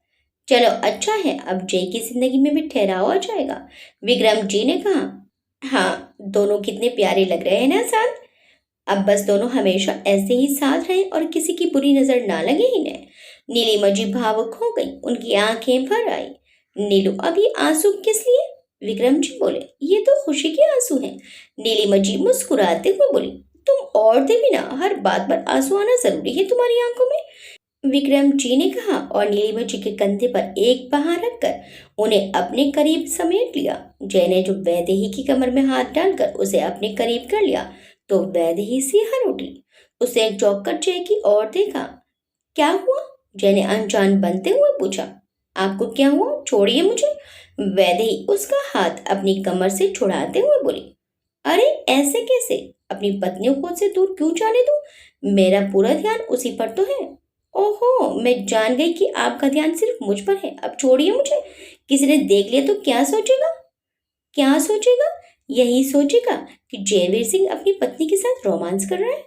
चलो अच्छा है, अब जय की जिंदगी में भी ठहराव आ जाएगा, विक्रम जी ने कहा। हाँ, दोनों कितने प्यारे लग रहे हैं ना साथ। अब बस दोनों हमेशा ऐसे ही साथ रहें और किसी की बुरी नजर ना लगे इन्हें। नीलिमा जी भावुक हो गई, उनकी आंखें भर आई। नीलू, अब ये आंसू किस लिए? विक्रम जी बोले, ये तो खुशी के आंसू हैं। नीलिमा जी मुस्कुराते हुए बोली, तुम औरतें भी ना हर बात पर आंसू आना जरूरी है तुम्हारी आंखों में, विक्रम जी ने कहा और नीलिमा जी के कंधे पर एक बांह रखकर उन्हें अपने करीब समेट लिया। जय ने जो वैदेही की कमर में हाथ डालकर उसे अपने करीब कर लिया तो वैदेही सिहर उठी। उसे चौंक कर जय की ओर देखा। क्या हुआ? जय ने अनजान बनते हुए पूछा। आपको क्या हुआ? छोड़िए मुझे। वैदेही उसका हाथ अपनी कमर से छुड़ाते हुए बोली। अरे ऐसे कैसे? अपनी पत्नी को से दूर क्यों जाने दूं? मेरा पूरा ध्यान उसी पर तो है। ओहो, मैं जान गई कि आपका ध्यान सिर्फ मुझ पर है। अब छोड़िए मुझे। किसी ने देख लिया तो क्या सोचेगा? क्या सोचेगा? यही सोचेगा कि जयवीर सिंह अपनी पत्नी के साथ रोमांस कर रहा है।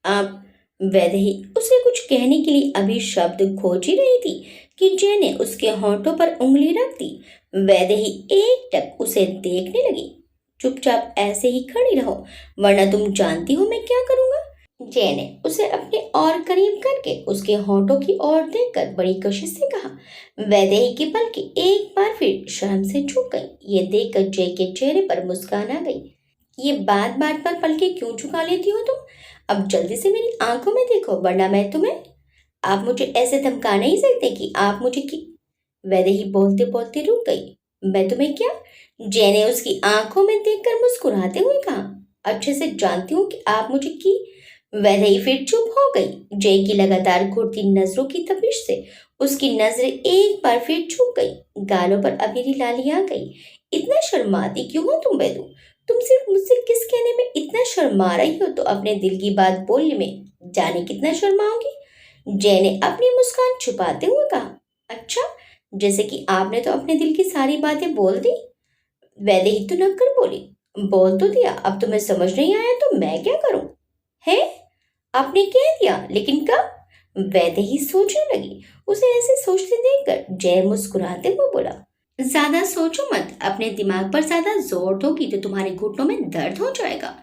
आप वैदेही उसे कुछ कहने के लिए अभी शब्द खोज ही रही थी कि जय ने उसके होंठों पर उंगली रख दी। वैदेही एकटक उसे देखने लगी। चुपचाप ऐसे ही खड़ी रहो, वरना तुम जानती हो मैं क्या करूंगा। जय ने उसे अपने और करीब करके उसके होंठों की ओर देखकर बड़ी कोशिश से कहा। वैदेही की पलकें एक बार फिर शर्म से झुक गई। ये देखकर जय के चेहरे पर मुस्कान आ गई। ये बात बात पर पलकें क्यों झुका लेती हो तुम? अब जल्दी से मेरी आंखों में देखो, वरना मैं तुम्हें। आप मुझे ऐसे धमका नहीं सकते कि आप मुझे की। वैदेही बोलते बोलते रुक गई। मैं तुम्हें क्या? जय ने उसकी आंखों में देखकर मुस्कुराते हुए कहा। अच्छे से जानती हूँ कि आप मुझे की। वैदेही फिर चुप हो गई। जय की लगातार घूरती नजरों की तपिश से उसकी नजरें एक बार फिर झुक गई। गालों पर अभी लाली आ गई। इतना शर्माती क्यों हो तुम वैदू? तुम सिर्फ मुझसे किस कहने में इतना शर्मा रही हो तो अपने दिल की बात बोलने में जाने कितना शर्माओगी? जय ने अपनी मुस्कान छुपाते हुए कहा। अच्छा, जैसे कि आपने तो अपने दिल की सारी बातें बोल दी। वैदेही तो नक्कर बोली। बोल तो दिया, अब तुम्हें समझ नहीं आया तो मैं क्या करूं? है? आपने कह दिया, लेकिन कब? वैदेही सोचने लगी। उसे ऐसे सोचते देखकर जय मुस्कुराते हुए बोला। ज्यादा सोचो मत, अपने दिमाग पर ज्यादा जोर दोगी तो तुम्हारे घुटनों में दर्द हो जाएगा।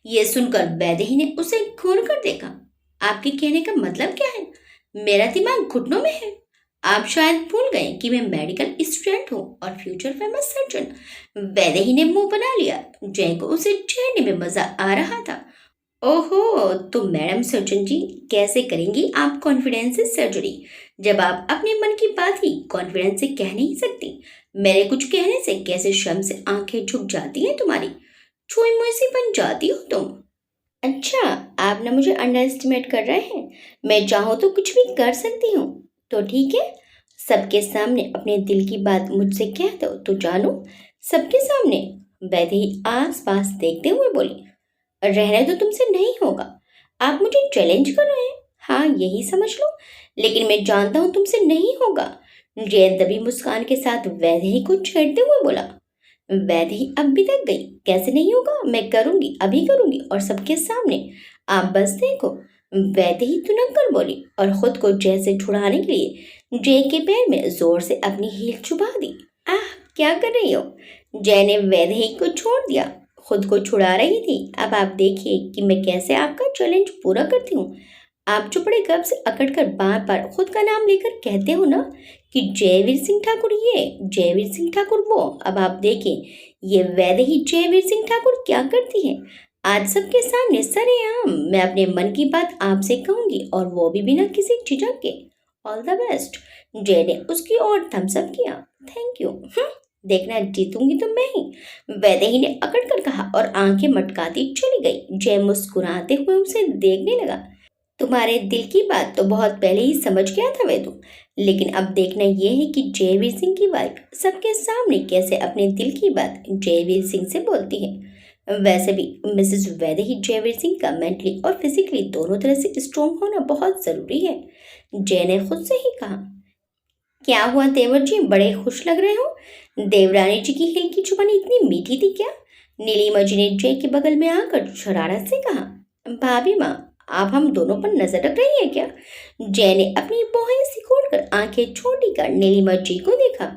ये सुनकर वैदेही ने उसे घूर कर देखा। आपके कहने का मतलब क्या है? मेरा दिमाग घुटनों में है? आप शायद भूल गए कि मैं मेडिकल स्टूडेंट हूँ और फ्यूचर फेमस सर्जन। वैदेही ने मुंह बना लिया। जय को उसे छेड़ने में मजा आ रहा था। ओहो, तो मैडम सर्जन जी, कैसे करेंगी आप कॉन्फिडेंस से सर्जरी जब आप अपने मन की बात ही कॉन्फिडेंस से कह नहीं सकती? मेरे कुछ कहने से कैसे शर्म से आंखें झुक जाती हैं तुम्हारी? छुई मुई सी बन जाती हो तुम। अच्छा, आप ना मुझे अंडर एस्टिमेट कर रहे हैं। मैं चाहूँ तो कुछ भी कर सकती हूँ। तो ठीक है, सबके सामने अपने दिल की बात मुझसे कह दो तो जानू। सबके सामने? वैदेही आस पास देखते हुए बोली। रहने तो तुमसे नहीं होगा। आप मुझे चैलेंज कर रहे हैं। हाँ, यही समझ लो। लेकिन मैं जानता हूँ तुमसे नहीं होगा। जय दबी मुस्कान के साथ वैदेही को छेड़ते हुए बोला। वैदेही अब भी तक गई। कैसे नहीं होगा, मैं करूंगी, अभी करूंगी, और सबके सामने। आप बस देखो। वैदेही तुनक कर बोली और खुद को जय से छुड़ाने के लिए जय के पैर में जोर से अपनी हील चुभा दी। आह, क्या कर रही हो? जय ने वैदेही को छोड़ दिया। खुद को छुड़ा रही थी। अब आप देखिए कि मैं कैसे आपका चैलेंज पूरा करती हूँ। आप जो बड़े गर्व से अकड़कर बार बार खुद का नाम लेकर कहते हो ना कि जयवीर सिंह ठाकुर ये, जयवीर सिंह ठाकुर वो। अब आप देखें ये वैदेही जयवीर सिंह ठाकुर क्या करती है। आज सबके सामने सरेआम मैं अपने मन की बात आपसे कहूंगी, और वो भी बिना किसी झिझक के। All the best. जय ने उसकी ओर थम्स अप किया। Thank you. देखना, जीतूंगी तो मैं ही, वैदेही ने अकड़ कर कहा और आंखें मटकाती चली गई। जय मुस्कुराते हुए उसे देखने लगा। तुम्हारे दिल की बात तो बहुत पहले ही समझ गया था वेदु, लेकिन अब देखना यह है कि जयवीर सिंह की वाइफ सबके सामने कैसे अपने दिल की बात जयवीर सिंह से बोलती है। वैसे भी मिसेस वैदेही जयवीर सिंह का मेंटली और फिजिकली दोनों तरह से स्ट्रॉन्ग होना बहुत जरूरी है। जय ने खुद से ही कहा। क्या हुआ देवर जी, बड़े खुश लग रहे हो? देवरानी जी की हिल की जुबानी इतनी मीठी थी क्या? नीलिमा जी ने जय के बगल में आकर शरारत से कहा। भाभी माँ, आप हम दोनों पर नजर रख रही है क्या? जय ने अपनी भौहें सिकोड़कर आंखें छोटी कर नीलिमा जी को देखा।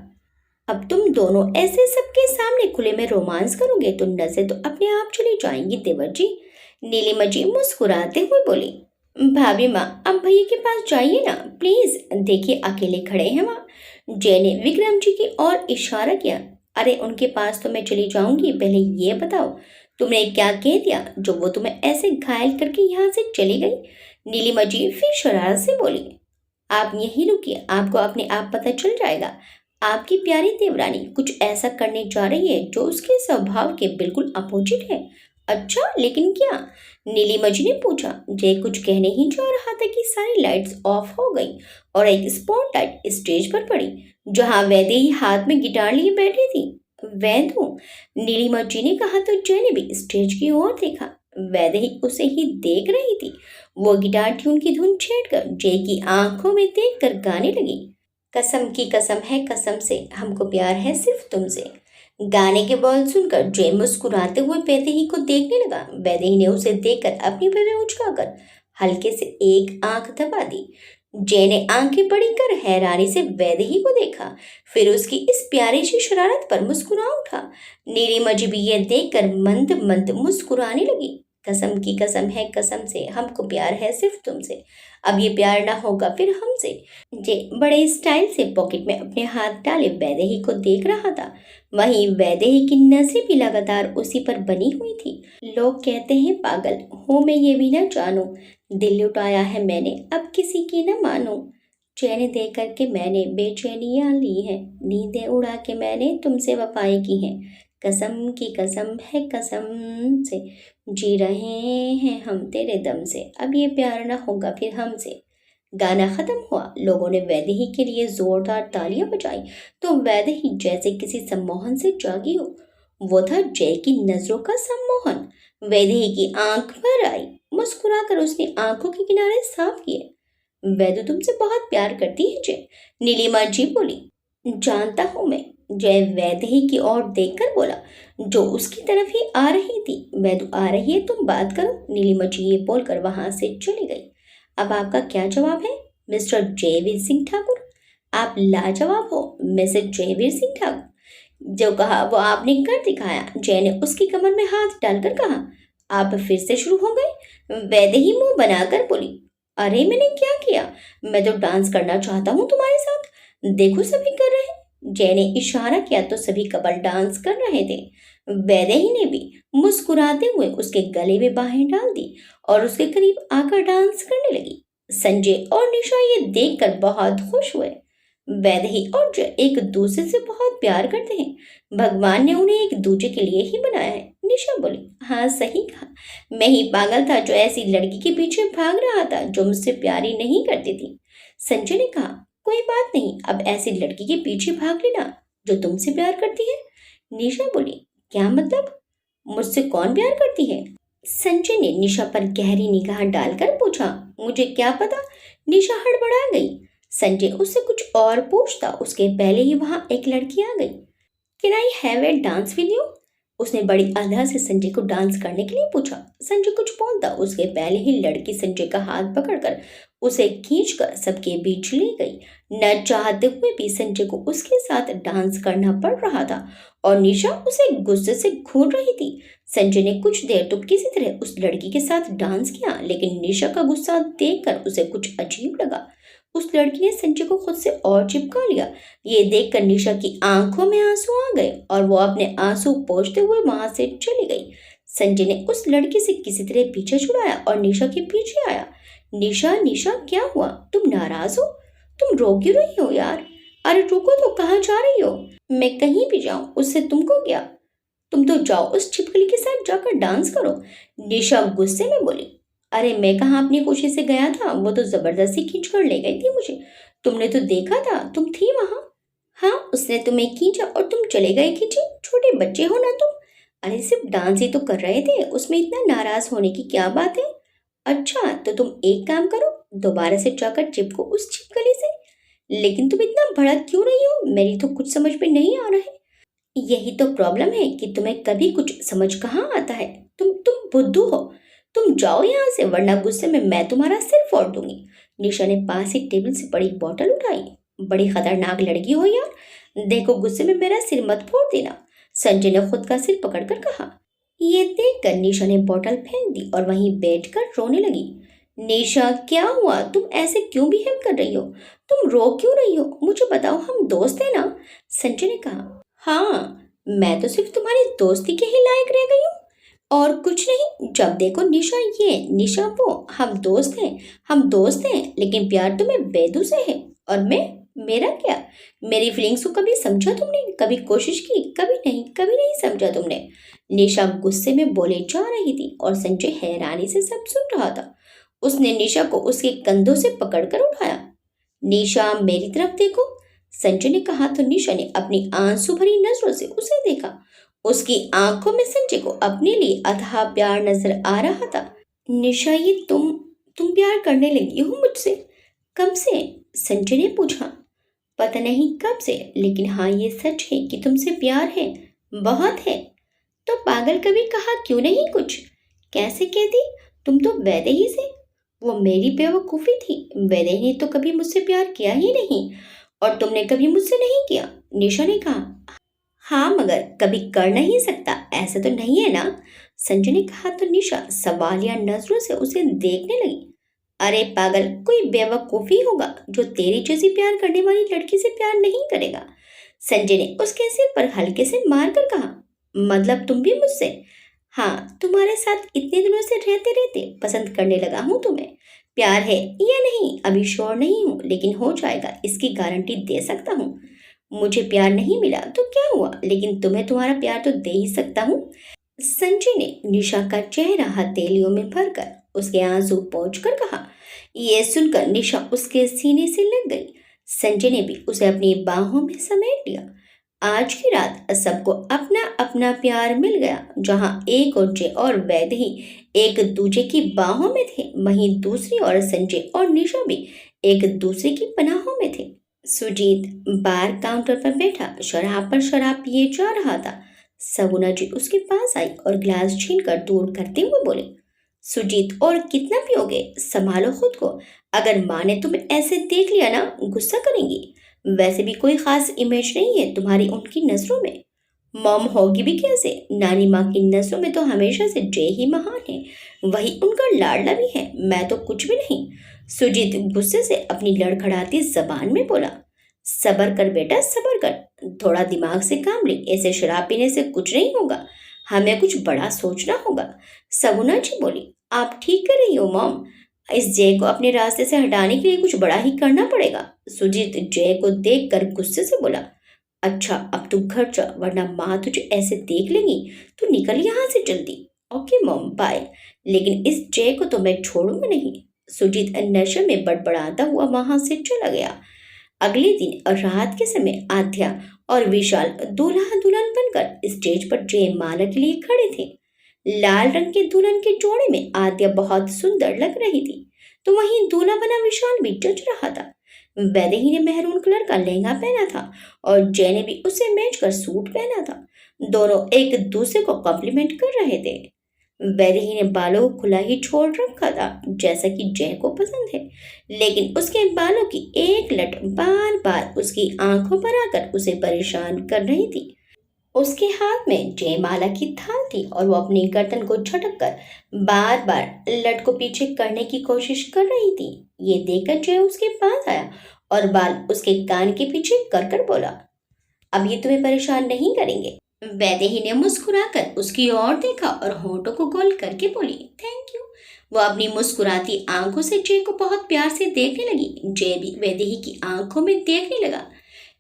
अब तुम दोनों ऐसे सबके सामने खुले में रोमांस करोगे तो नजर तो अपने आप चली जाएंगी देवर जी। नीलिमा जी मुस्कुराते हुए बोली। भाभी माँ, अब भैया के पास जाइए ना प्लीज, देखिए अकेले खड़े हैं वहाँ। जय ने विक्रम जी की ओर इशारा किया। अरे उनके पास तो मैं चली जाऊंगी, पहले ये बताओ तुमने क्या कह दिया जो वो तुम्हें ऐसे घायल करके यहाँ से चली गई? नीलिमा जी फिर शरारत से बोली। आप यहीं रुकिए, आपको अपने आप पता चल जाएगा। आपकी प्यारी देवरानी कुछ ऐसा करने जा रही है जो उसके स्वभाव के बिल्कुल अपोजिट है। अच्छा, लेकिन क्या? नीलिमा जी ने पूछा। जय कुछ कहने ही जा रहा था कि सारी लाइट्स ऑफ हो गई और एक स्पॉटलाइट स्टेज पर पड़ी, जहां वैदेही हाथ में गिटार लिए बैठी थी। वैदू, नीलिमा जी ने कहा तो जय ने भी स्टेज की ओर देखा। वैदेही उसे ही देख रही थी। वो गिटार ट्यून की धुन छेड़कर जय की आंखों में देखकर गाने लगी। कसम की कसम है कसम से, हमको प्यार है सिर्फ तुमसे। गाने के बोल सुनकर जय मुस्कुराते हुए वैदेही को देखने लगा। वैदेही ने उसे देखकर अपनी भवें उचकाकर हल्के से एक आंख दबा दी। जय ने आंखें बड़ी कर हैरानी से वैदेही को देखा, फिर उसकी इस प्यारी सी शरारत पर मुस्कुरा उठा। नीलिमा जी भी यह देखकर मंद मंद मुस्कुराने लगी। कसम की कसम है कसम से, हमको प्यार है सिर्फ तुमसे। अब ये प्यार ना होगा फिर हमसे। जय बड़े स्टाइल से पॉकेट में अपने हाथ डाले वैदेही को देख रहा था। वहीं वैदेही की नजरें भी लगातार उसी पर बनी हुई थी। लोग कहते हैं पागल हो, मैं ये भी न जानूं, दिल लुटाया है मैंने, अब किसी की न मानो। चैन दे करके मैंने बेचैनियां ली हैं, नींदें उड़ा के मैंने तुमसे वफाएं की हैं। कसम की कसम है कसम से, जी रहे हैं हम तेरे दम से, अब ये प्यार ना होगा फिर हमसे। गाना खत्म हुआ। लोगों ने वैदेही के लिए जोरदार तालियां बजाई तो वैदेही जैसे किसी सम्मोहन से जागी हो। वो था जय की नजरों का सम्मोहन। वैदेही की आंख भर आई। मुस्कुराकर उसने आंखों के किनारे साफ किए। वैदू तुमसे बहुत प्यार करती है जय, नीलिमा जी बोली। जानता हूं मैं, जय वैदेही की ओर देखकर बोला, जो उसकी तरफ ही आ रही थी। वैदू आ रही है, तुम बात करो। नीलिमा जी ये बोलकर वहां से चली गई। अब आपका क्या जवाब है मिस्टर जयवीर सिंह ठाकुर? आप लाजवाब हो मिसेस जयवीर सिंह ठाकुर। जो कहा वो आपने कर दिखाया। जय ने उसकी कमर में हाथ डालकर कहा। आप फिर से शुरू हो गए? वैदेही मुंह बनाकर बोली। अरे मैंने क्या किया? मैं तो डांस करना चाहता हूँ तुम्हारे साथ, देखो सभी कर रहे हैं। जय ने इशारा किया तो सभी कपल डांस कर रहे थे। वैदेही ने भी मुस्कुराते हुए उसके गले में बाहें डाल दी और उसके करीब आकर डांस करने लगी। संजय और निशा ये देखकर बहुत खुश हुए। वैदेही और जय एक दूसरे से बहुत प्यार करते हैं। भगवान ने उन्हें एक दूसरे के लिए ही बनाया है। निशा बोली। हाँ सही कहा, मैं ही पागल था जो ऐसी लड़की के पीछे भाग रहा था जो मुझसे प्यार ही नहीं करती थी। संजय ने कहा। कोई बात नहीं, अब ऐसी लड़की के पीछे भाग लेना जो तुमसे प्यार करती है। निशा बोली। क्या मतलब? मुझसे कौन प्यार करती है? संजय ने निशा पर गहरी निगाह डालकर पूछा। मुझे क्या पता। निशा हड़बड़ा गई। संजय उससे कुछ और पूछता उसके पहले ही वहां एक लड़की आ गई। Can I have a dance with you? उसने बड़ी अदा से संजय को डांस करने के लिए पूछा। संजय कुछ बोलता उसके पहले ही लड़की संजय का हाथ पकड़कर उसे खींचकर सबके बीच ले गई। न चाहते हुए भी संजय को उसके साथ डांस करना पड़ रहा था और निशा उसे गुस्से से घूर रही थी। संजय ने कुछ देर तो किसी तरह उस लड़की के साथ डांस किया, लेकिन निशा का गुस्सा देखकर उसे कुछ अजीब लगा। उस लड़की ने संजय को खुद से और चिपका लिया। ये देखकर निशा की आंखों में आंसू आ गए और वो अपने आंसू पोंछते हुए वहां से चली गई। संजय ने उस लड़की से किसी तरह पीछे छुड़ाया और निशा के पीछे आया। निशा निशा क्या हुआ? तुम नाराज हो? तुम रो क्यों रही हो यार? अरे रुको तो, कहाँ जा रही हो? मैं कहीं भी जाऊं उससे तुमको क्या? तुम तो जाओ उस छिपकली के साथ जाकर डांस करो। निशा गुस्से में बोली। अरे मैं कहाँ अपनी खुशी से गया था, वो तो जबरदस्ती खींच कर ले गई थी मुझे। तुमने तो देखा था, तुम थी वहां। हाँ, उसने तुम्हें खींचा और तुम चले गए खींचे। छोटे बच्चे हो ना तुम। अरे सिर्फ डांस ही तो कर रहे थे, उसमें इतना नाराज होने की क्या बात है? अच्छा तो तुम एक काम करो, दोबारा से जाकर चिपको उस छिपकली से। लेकिन तुम इतना भड़क क्यों रही हो? मेरी तो कुछ समझ में नहीं आ रहा है। यही तो प्रॉब्लम है कि तुम्हें कभी कुछ समझ कहाँ आता है। तुम बुद्धू हो। तुम जाओ यहाँ से, वरना गुस्से में मैं तुम्हारा सिर फोड़ दूंगी। निशा ने पास ही टेबल से बड़ी बोतल उठाई। बड़ी खतरनाक लड़की हो यार, देखो गुस्से में मेरा सिर मत फोड़ देना। संजय ने खुद का सिर पकड़कर कहा। ये देखकर निशा ने बोतल फेंक दी और वहीं बैठकर रोने लगी। निशा क्या हुआ? तुम ऐसे क्यों बिहेव कर रही हो? तुम रो क्यों रही हो? मुझे बताओ, हम दोस्त हैं ना? संजय ने कहा। हाँ, मैं तो सिर्फ तुम्हारी दोस्ती के ही लायक रह गई हूँ और कुछ नहीं। जब देखो निशा ये निशा वो, हम दोस्त हैं, लेकिन प्यार तुम्हें बेदू से है। और मेरा क्या? मेरी फीलिंग्स को कभी समझा तुमने? कभी कोशिश की? कभी नहीं समझा तुमने। निशा गुस्से में बोले जा रही थी और संजय हैरानी से सब सुन रहा था। उसने निशा को उसके कंधों से पकड़कर उठाया। निशा मेरी तरफ देखो, संजय ने कहा तो निशा ने अपनी आंसू भरी नजरों से उसे देखा। उसकी आंखों में संजय को अपने लिए अथाह प्यार नजर आ रहा था। निशा, ये तुम प्यार करने लगी हो मुझसे? कब से? संजय ने पूछा। पता नहीं कब से, लेकिन हाँ ये सच है कि तुमसे प्यार है, बहुत है। तो पागल कभी कहा क्यों नहीं कुछ? कैसे कहती? तुम तो वैदे ही से। वो मेरी बेवकूफ़ी थी। वैदे ने तो कभी मुझसे प्यार किया ही नहीं और तुमने कभी मुझसे नहीं किया। निशा ने कहा। हाँ मगर कभी कर नहीं सकता, ऐसा तो नहीं है ना? संजय ने कहा तो निशा सवालिया नजरों से उसे देखने लगी। अरे पागल, कोई बेवकूफ़ी होगा जो तेरी जैसी प्यार करने वाली लड़की से प्यार नहीं करेगा। संजय ने उसके सिर पर हल्के से मार कर कहा। मतलब तुम भी मुझसे? हाँ, तुम्हारे साथ इतने दिनों से रहते रहते पसंद करने लगा हूँ तुम्हें। प्यार है या नहीं अभी श्योर नहीं हूँ, लेकिन हो जाएगा, इसकी गारंटी दे सकता हूँ। मुझे प्यार नहीं मिला तो क्या हुआ, लेकिन तुम्हें तुम्हारा प्यार तो दे ही सकता हूँ। संजय ने निशा का चेहरा हथेलियों में भरकर उसके आंसू पोंछकर कहा। यह सुनकर निशा उसके सीने से लग गई। संजय ने भी उसे अपनी बाहों में समेट लिया। आज की रात सबको अपना अपना प्यार मिल गया। जहां एक और जय और वैद ही एक दूसरे की बाहों में थे, वहीं दूसरी ओर संजय और निशा भी एक दूसरे की पनाहों में थे। सुजीत बार काउंटर पर बैठा शराब पर शराब पिए जा रहा था। सगुना जी उसके पास आई और गिलास छीनकर दूर करते हुए बोले। सुजीत, और कितना पियोगे? संभालो खुद को। अगर माँ ने तुम्हें ऐसे देख लिया ना, गुस्सा करेंगी। वैसे भी कोई खास इमेज नहीं है तुम्हारी उनकी नजरों में। मॉम होगी भी कैसे? नानी माँ की नजरों में तो हमेशा से जय ही महान है, वही उनका लाडला भी है। मैं तो कुछ भी नहीं। सुजीत गुस्से से अपनी लड़खड़ाती जबान में बोला। सबर कर बेटा, सबर कर, थोड़ा दिमाग से काम ले। ऐसे शराब पीने से कुछ नहीं होगा, हमें कुछ बड़ा सोचना होगा। सगुना जी बोली। आप ठीक कर रही हो मॉम, इस जय को अपने रास्ते से हटाने के लिए कुछ बड़ा ही करना पड़ेगा। सुजीत जय को देखकर गुस्से से बोला। अच्छा अब तू घर जा, वरना माँ तुझे ऐसे देख लेंगी। तू निकल यहाँ से जल्दी। Okay mom, bye. लेकिन इस जय को तो मैं छोड़ूंगा नहीं। सुजीत नशे में बड़बड़ाता हुआ वहां से चला गया। अगले दिन और रात के समय आध्या और विशाल दूल्हा दुल्हन बनकर स्टेज पर जयमाला के लिए खड़े थे। लाल रंग के दुल्हन के जोड़े में आद्या बहुत सुंदर लग रही थी, तो वहीं दूल्हा बना विशाल भी जच रहा था। वैदेही ने मेहरून कलर का लहंगा पहना था और जय ने भी उससे मैच कर सूट पहना था। दोनों एक दूसरे को कॉम्प्लीमेंट कर रहे थे। वैदेही ने बालों को खुला ही छोड़ रखा था जैसा कि जय को पसंद है, लेकिन उसके बालों की एक लट बार बार उसकी आंखों पर आकर उसे परेशान कर रही थी। उसके हाथ में जयमाला की थाल थी और वो अपनी गर्दन को झटक कर बार बार लट को पीछे करने की कोशिश कर रही थी। ये देखकर जय उसके पास आया और बाल उसके कान के पीछे कर कर बोला, अब ये तुम्हें परेशान नहीं करेंगे। वैदेही ने मुस्कुराकर उसकी ओर देखा और होठों को गोल करके बोली, थैंक यू। वो अपनी मुस्कुराती आंखों से जय को बहुत प्यार से देखने लगी। जय भी वैदेही की आंखों में देखने लगा।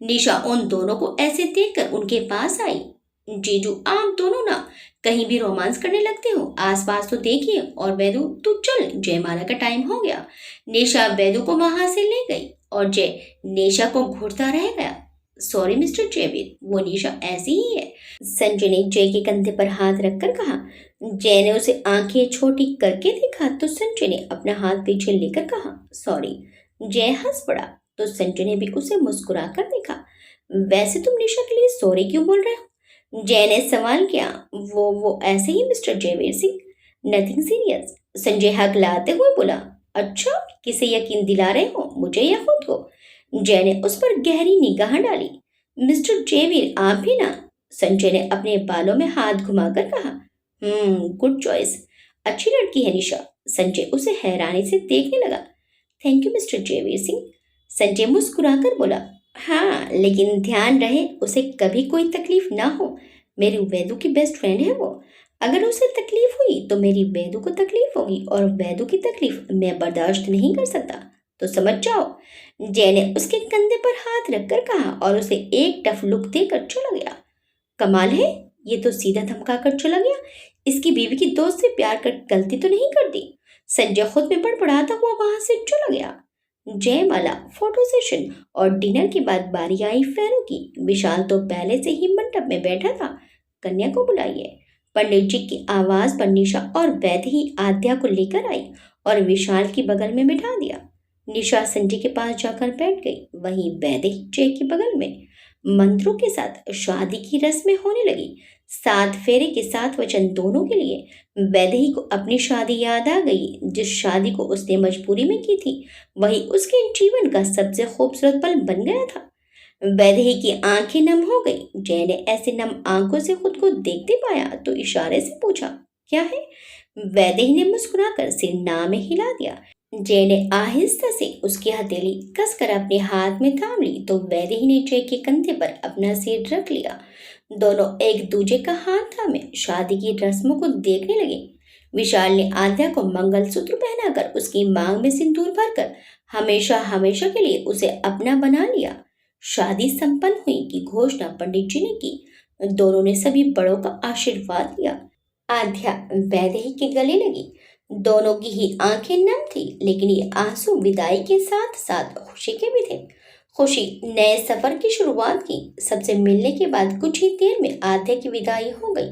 निशा उन दोनों को ऐसे देखकर उनके पास आई। जीजू, आप दोनों ना कहीं भी रोमांस करने लगते हो, आसपास तो देखिए। और वैदू, तू चल, जयमाला का टाइम हो गया। निशा वैदू को वहां से ले गई और जय निशा को घूरता रह गया। सॉरी मिस्टर जयवीर, वो निशा ऐसी ही है। संजय ने जय के कंधे पर हाथ रखकर कहा। जय ने उसे आंखें छोटी करके देखा तो संजय ने अपना हाथ पीछे लेकर कहा, सॉरी। जय हंस पड़ा तो संजय ने भी उसे मुस्कुरा कर देखा। वैसे तुम निशा के लिए सॉरी क्यों बोल रहे हो? जय ने सवाल किया। वो ऐसे ही mister Jaiveer Singh, nothing serious. Sanjay हकलाते हुए बोला। अच्छा, किसे यकीन दिला रहे हो, मुझे या खुद को? जय ने उस पर गहरी निगाह डाली। मिस्टर जयवीर, आप भी ना? संजय ने अपने बालों में हाथ घुमाकर कहा। गुड चॉइस, अच्छी लड़की है निशा। संजय उसे हैरानी से देखने लगा। Thank you mister Jaiveer Singh, Sanjay मुस्कुराकर बोला। हाँ, लेकिन ध्यान रहे उसे कभी कोई तकलीफ ना हो। मेरी वेदू की बेस्ट फ्रेंड है वो। अगर उसे तकलीफ हुई तो मेरी वेदू को तकलीफ होगी और वेदू की तकलीफ मैं बर्दाश्त नहीं कर सकता, तो समझ जाओ। जय ने उसके कंधे पर हाथ रखकर कहा और उसे एक टफ लुक देकर चला गया। कमाल है, ये तो सीधा धमका कर चला गया। इसकी बीवी की दोस्त से प्यार कर गलती तो नहीं कर दी। संजय खुद में बड़बड़ाता हुआ वहां से चला गया। जयमाला, फोटो सेशन और डिनर के बाद बारी आई फेरों की। विशाल तो पहले से ही मंडप में बैठा था। कन्या को बुलाइए। पंडित जी की आवाज पर निशा और वैदेही आद्या को लेकर आई और विशाल की बगल में बिठा दिया। निशा संजय के पास जाकर बैठ गई। वहीं वैदेही जय के बगल में। मंत्रों के साथ शादी की रस्में होने लगी। 7 फेरे के 7 वचन दोनों के लिए। वैदेही को अपनी शादी याद आ गई, जिस शादी को उसने मजबूरी में की थी। वही उसके जीवन का सबसे खूबसूरत पल बन गया था। वैदेही की आंखें नम हो गई। जय ने ऐसे नम आंखों से खुद को देखते पाया तो इशारे से पूछा, क्या है? वैदेही ने मुस्कुराकर सिर ना में हिला दिया। जय ने आहिस्ता से उसकी हथेली कसकर अपने हाथ में थाम ली तो वैदेही ने जय के कंधे पर अपना सिर रख लिया। दोनों एक दूजे का हाथ थामे शादी की रस्मों को देखने लगे। विशाल ने आद्या को मंगलसूत्र पहनाकर उसकी मांग में सिंदूर भरकर हमेशा हमेशा के लिए उसे अपना बना लिया। शादी संपन्न हुई की घोषणा पंडित जी ने की। दोनों ने सभी बड़ों का आशीर्वाद लिया। आद्या वैदेही के गले लगी। दोनों की ही आंखें नम थी, लेकिन ये आंसू विदाई के साथ साथ खुशी के भी थे। खुशी नए सफर की शुरुआत की। सबसे मिलने के बाद कुछ ही देर में आद्या की विदाई हो गई।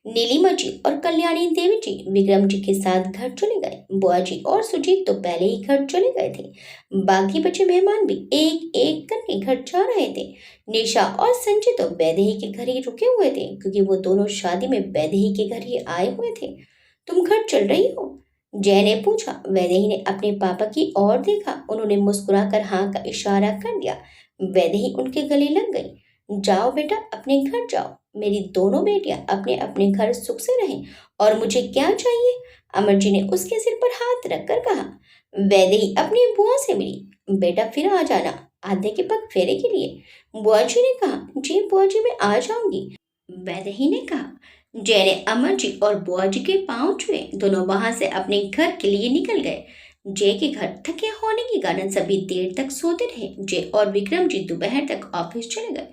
नीलिमा जी और कल्याणी देवी जी विक्रम जी के साथ घर चले गए। बुआ जी और सुजीत तो पहले ही घर चले गए थे। बाकी बचे मेहमान भी एक एक करके घर जा रहे थे। निशा और संजय तो वैदेही के घर ही रुके हुए थे, क्योंकि वो दोनों शादी में वैदेही के घर ही आए हुए थे। तुम घर चल रही हो? जय ने पूछा। वैदेही ने अपने पापा की ओर देखा। उन्होंने मुस्कुराकर हाँ का इशारा कर दिया। वैदेही उनके गले लग गई। जाओ बेटा, अपने घर जाओ। मेरी दोनों बेटियां अपने अपने घर सुख से रहें। और मुझे क्या चाहिए? अमर जी ने उसके सिर पर हाथ रखकर कहा। वैदेही अपनी बुआ से मिली। बेटा फिर आ जाना आधे के पग फेरे के लिए। बुआ जी ने कहा। जी बुआ जी, मैं आ जाऊंगी, वैदेही ने कहा। जय ने अमर जी और बुआ जी के पांव छुए। दोनों वहां से अपने घर के लिए निकल गए। जय के घर थके होने के कारण सभी देर तक सोते रहे। जय और विक्रम जी दोपहर तक ऑफिस चले गए।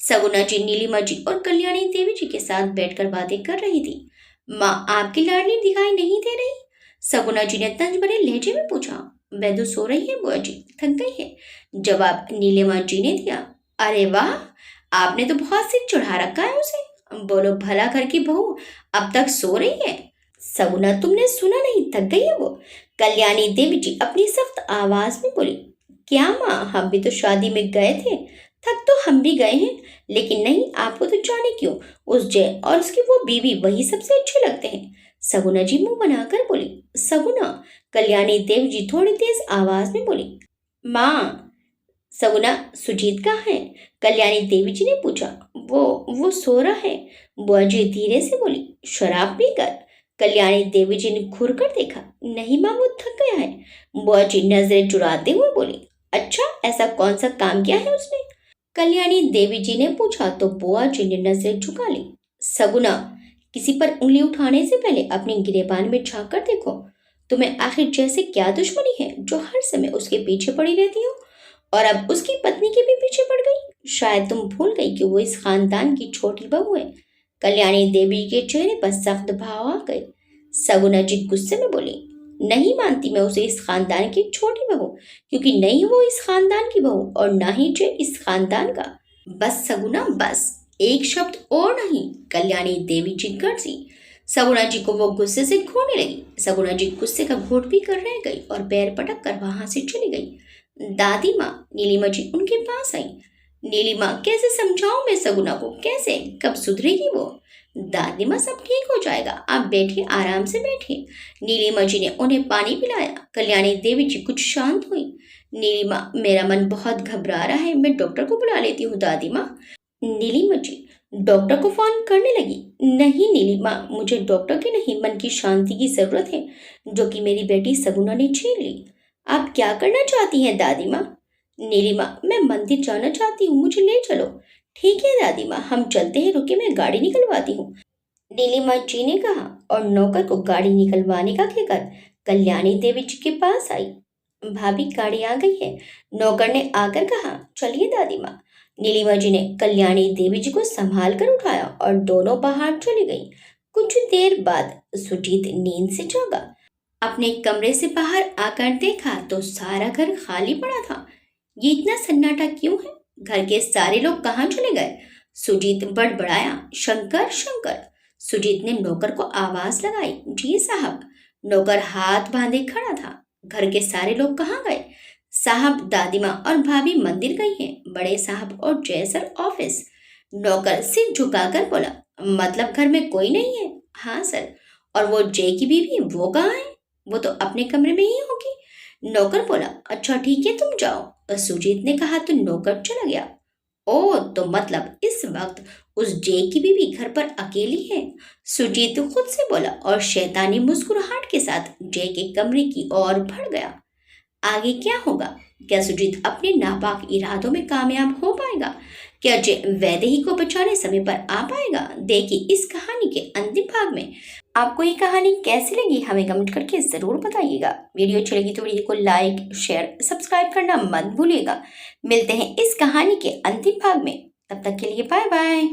सगुना जी, नीलिमा जी और कल्याणी देवी जी के साथ बैठकर बातें कर रही थी। माँ, आपकी लाडली दिखाई नहीं दे रही? सगुना जी ने तंज भरे लहजे में पूछा। वैदू सो रही है बुआ जी, थक गई है, जवाब नीलिमा जी ने दिया। अरे वाह, आपने तो बहुत सिर चढ़ा रखा है उसे। बोलो भला घर की बहू अब तक सो रही है? सगुना, तुमने सुना नहीं, थक गई है वो। कल्याणी देवी जी अपनी सख्त आवाज में बोली। क्या माँ, हम भी तो शादी में गए थे, थक तो हम भी गए हैं, लेकिन नहीं, आपको तो जाने क्यों उस जय और उसकी वो बीवी वही सबसे अच्छे लगते हैं। सगुना जी मुंह बनाकर बोली। सगुना, कल्याणी देवी जी थोड़ी तेज आवाज में बोली। माँ, सगुना, सुजीत कहाँ है? कल्याणी देवी जी ने पूछा। वो सो रहा है, बुआ जी धीरे से बोली। शराब पीकर? कल्याणी देवी जी ने घूर कर देखा। नहीं माँ, वो थक गया है, बुआ जी नजरें चुराते हुए बोली। अच्छा, ऐसा कौन सा काम किया है उसने? कल्याणी देवी जी ने पूछा तो बुआ जी ने नजरें झुका ली। सगुना, किसी पर उंगली उठाने से पहले अपने गिरेबान में झांक कर देखो। तुम्हें आखिर जैसे क्या दुश्मनी है जो हर समय उसके पीछे पड़ी रहती हो, और अब उसकी पत्नी के भी पीछे पड़ गई? शायद तुम भूल गई कि वो इस खानदान की छोटी बहू है। कल्याणी देवी के चेहरे पर सख्त भाव आ गए। सगुना जी गुस्से में बोली। नहीं मानती मैं उसे इस खानदान की छोटी बहू, क्योंकि नहीं वो इस खानदान की बहू और ना ही जे इस खानदान का। बस सगुना, बस एक शब्द और नहीं, कल्याणी देवी जी गरजी। सगुना जी को वो गुस्से से घूरने लगी। सगुना जी गुस्से का घूंट पी कर रह गई और पैर पटक कर वहां से चली गई। दादी माँ, नीलिमा जी उनके पास आई। नीलिमा, कैसे समझाऊं मैं सगुना को, कैसे, कब सुधरेगी वो? दादी माँ, सब ठीक हो जाएगा, आप बैठिए, आराम से बैठिए। नीलिमा जी ने उन्हें पानी पिलाया। कल्याणी देवी जी कुछ शांत हुई। नीलिमा, मेरा मन बहुत घबरा रहा है, मैं डॉक्टर को बुला लेती हूँ दादी माँ। नीलिमा जी डॉक्टर को फोन करने लगी। नहीं नीलिमा, मुझे डॉक्टर की नहीं, मन की शांति की जरूरत है, जो कि मेरी बेटी सगुना ने छीन ली। आप क्या करना चाहती हैं दादी माँ? नीलिमा, मैं मंदिर जाना चाहती हूँ, मुझे ले चलो। ठीक है दादी माँ, हम चलते हैं, रुके मैं गाड़ी निकलवाती हूँ, नीलिमा जी ने कहा, और नौकर को गाड़ी निकलवाने का कहकर कल्याणी देवी जी के पास आई। भाभी, गाड़ी आ गई है, नौकर ने आकर कहा। चलिए दादी माँ। नीलिमा जी ने कल्याणी देवी जी को संभाल कर उठाया और दोनों बाहर चली गई। कुछ देर बाद सुजीत नींद से जागा। अपने कमरे से बाहर आकर देखा तो सारा घर खाली पड़ा था। ये इतना सन्नाटा क्यों है? घर के सारे लोग कहाँ चले गए? सुजीत बड़बड़ाया। शंकर, शंकर। सुजीत ने नौकर को आवाज लगाई। जी साहब। नौकर हाथ बांधे खड़ा था। घर के सारे लोग कहाँ गए? साहब, दादी माँ और भाभी मंदिर गई हैं, बड़े साहब और जय सर ऑफिस। नौकर सिर झुकाकर बोला। मतलब घर में कोई नहीं है? हाँ सर। और वो जय की बीवी, वो कहाँ है? वो तो अपने कमरे में ही होगी। नौकर बोला। अच्छा ठीक है, तुम जाओ। सुजीत ने कहा तो नौकर चला गया। ओ, तो मतलब इस वक्त उस जय की बीवी घर पर अकेली है? सुजीत खुद से बोला और शैतानी मुस्कुराहट के साथ जय के कमरे की ओर बढ़ गया। आगे क्या होगा? क्या सुजीत अपने नापाक इरादों में कामयाब हो पाएगा? क्या जय वैदेही को बचाने समय पर आ पाएगा? देखिए इस कहानी के अंतिम भाग में। आपको ये कहानी कैसी लगी हमें कमेंट करके जरूर बताइएगा। वीडियो अच्छी लगी तो वीडियो को लाइक, शेयर, सब्सक्राइब करना मत भूलिएगा। मिलते हैं इस कहानी के अंतिम भाग में, तब तक के लिए बाय बाय।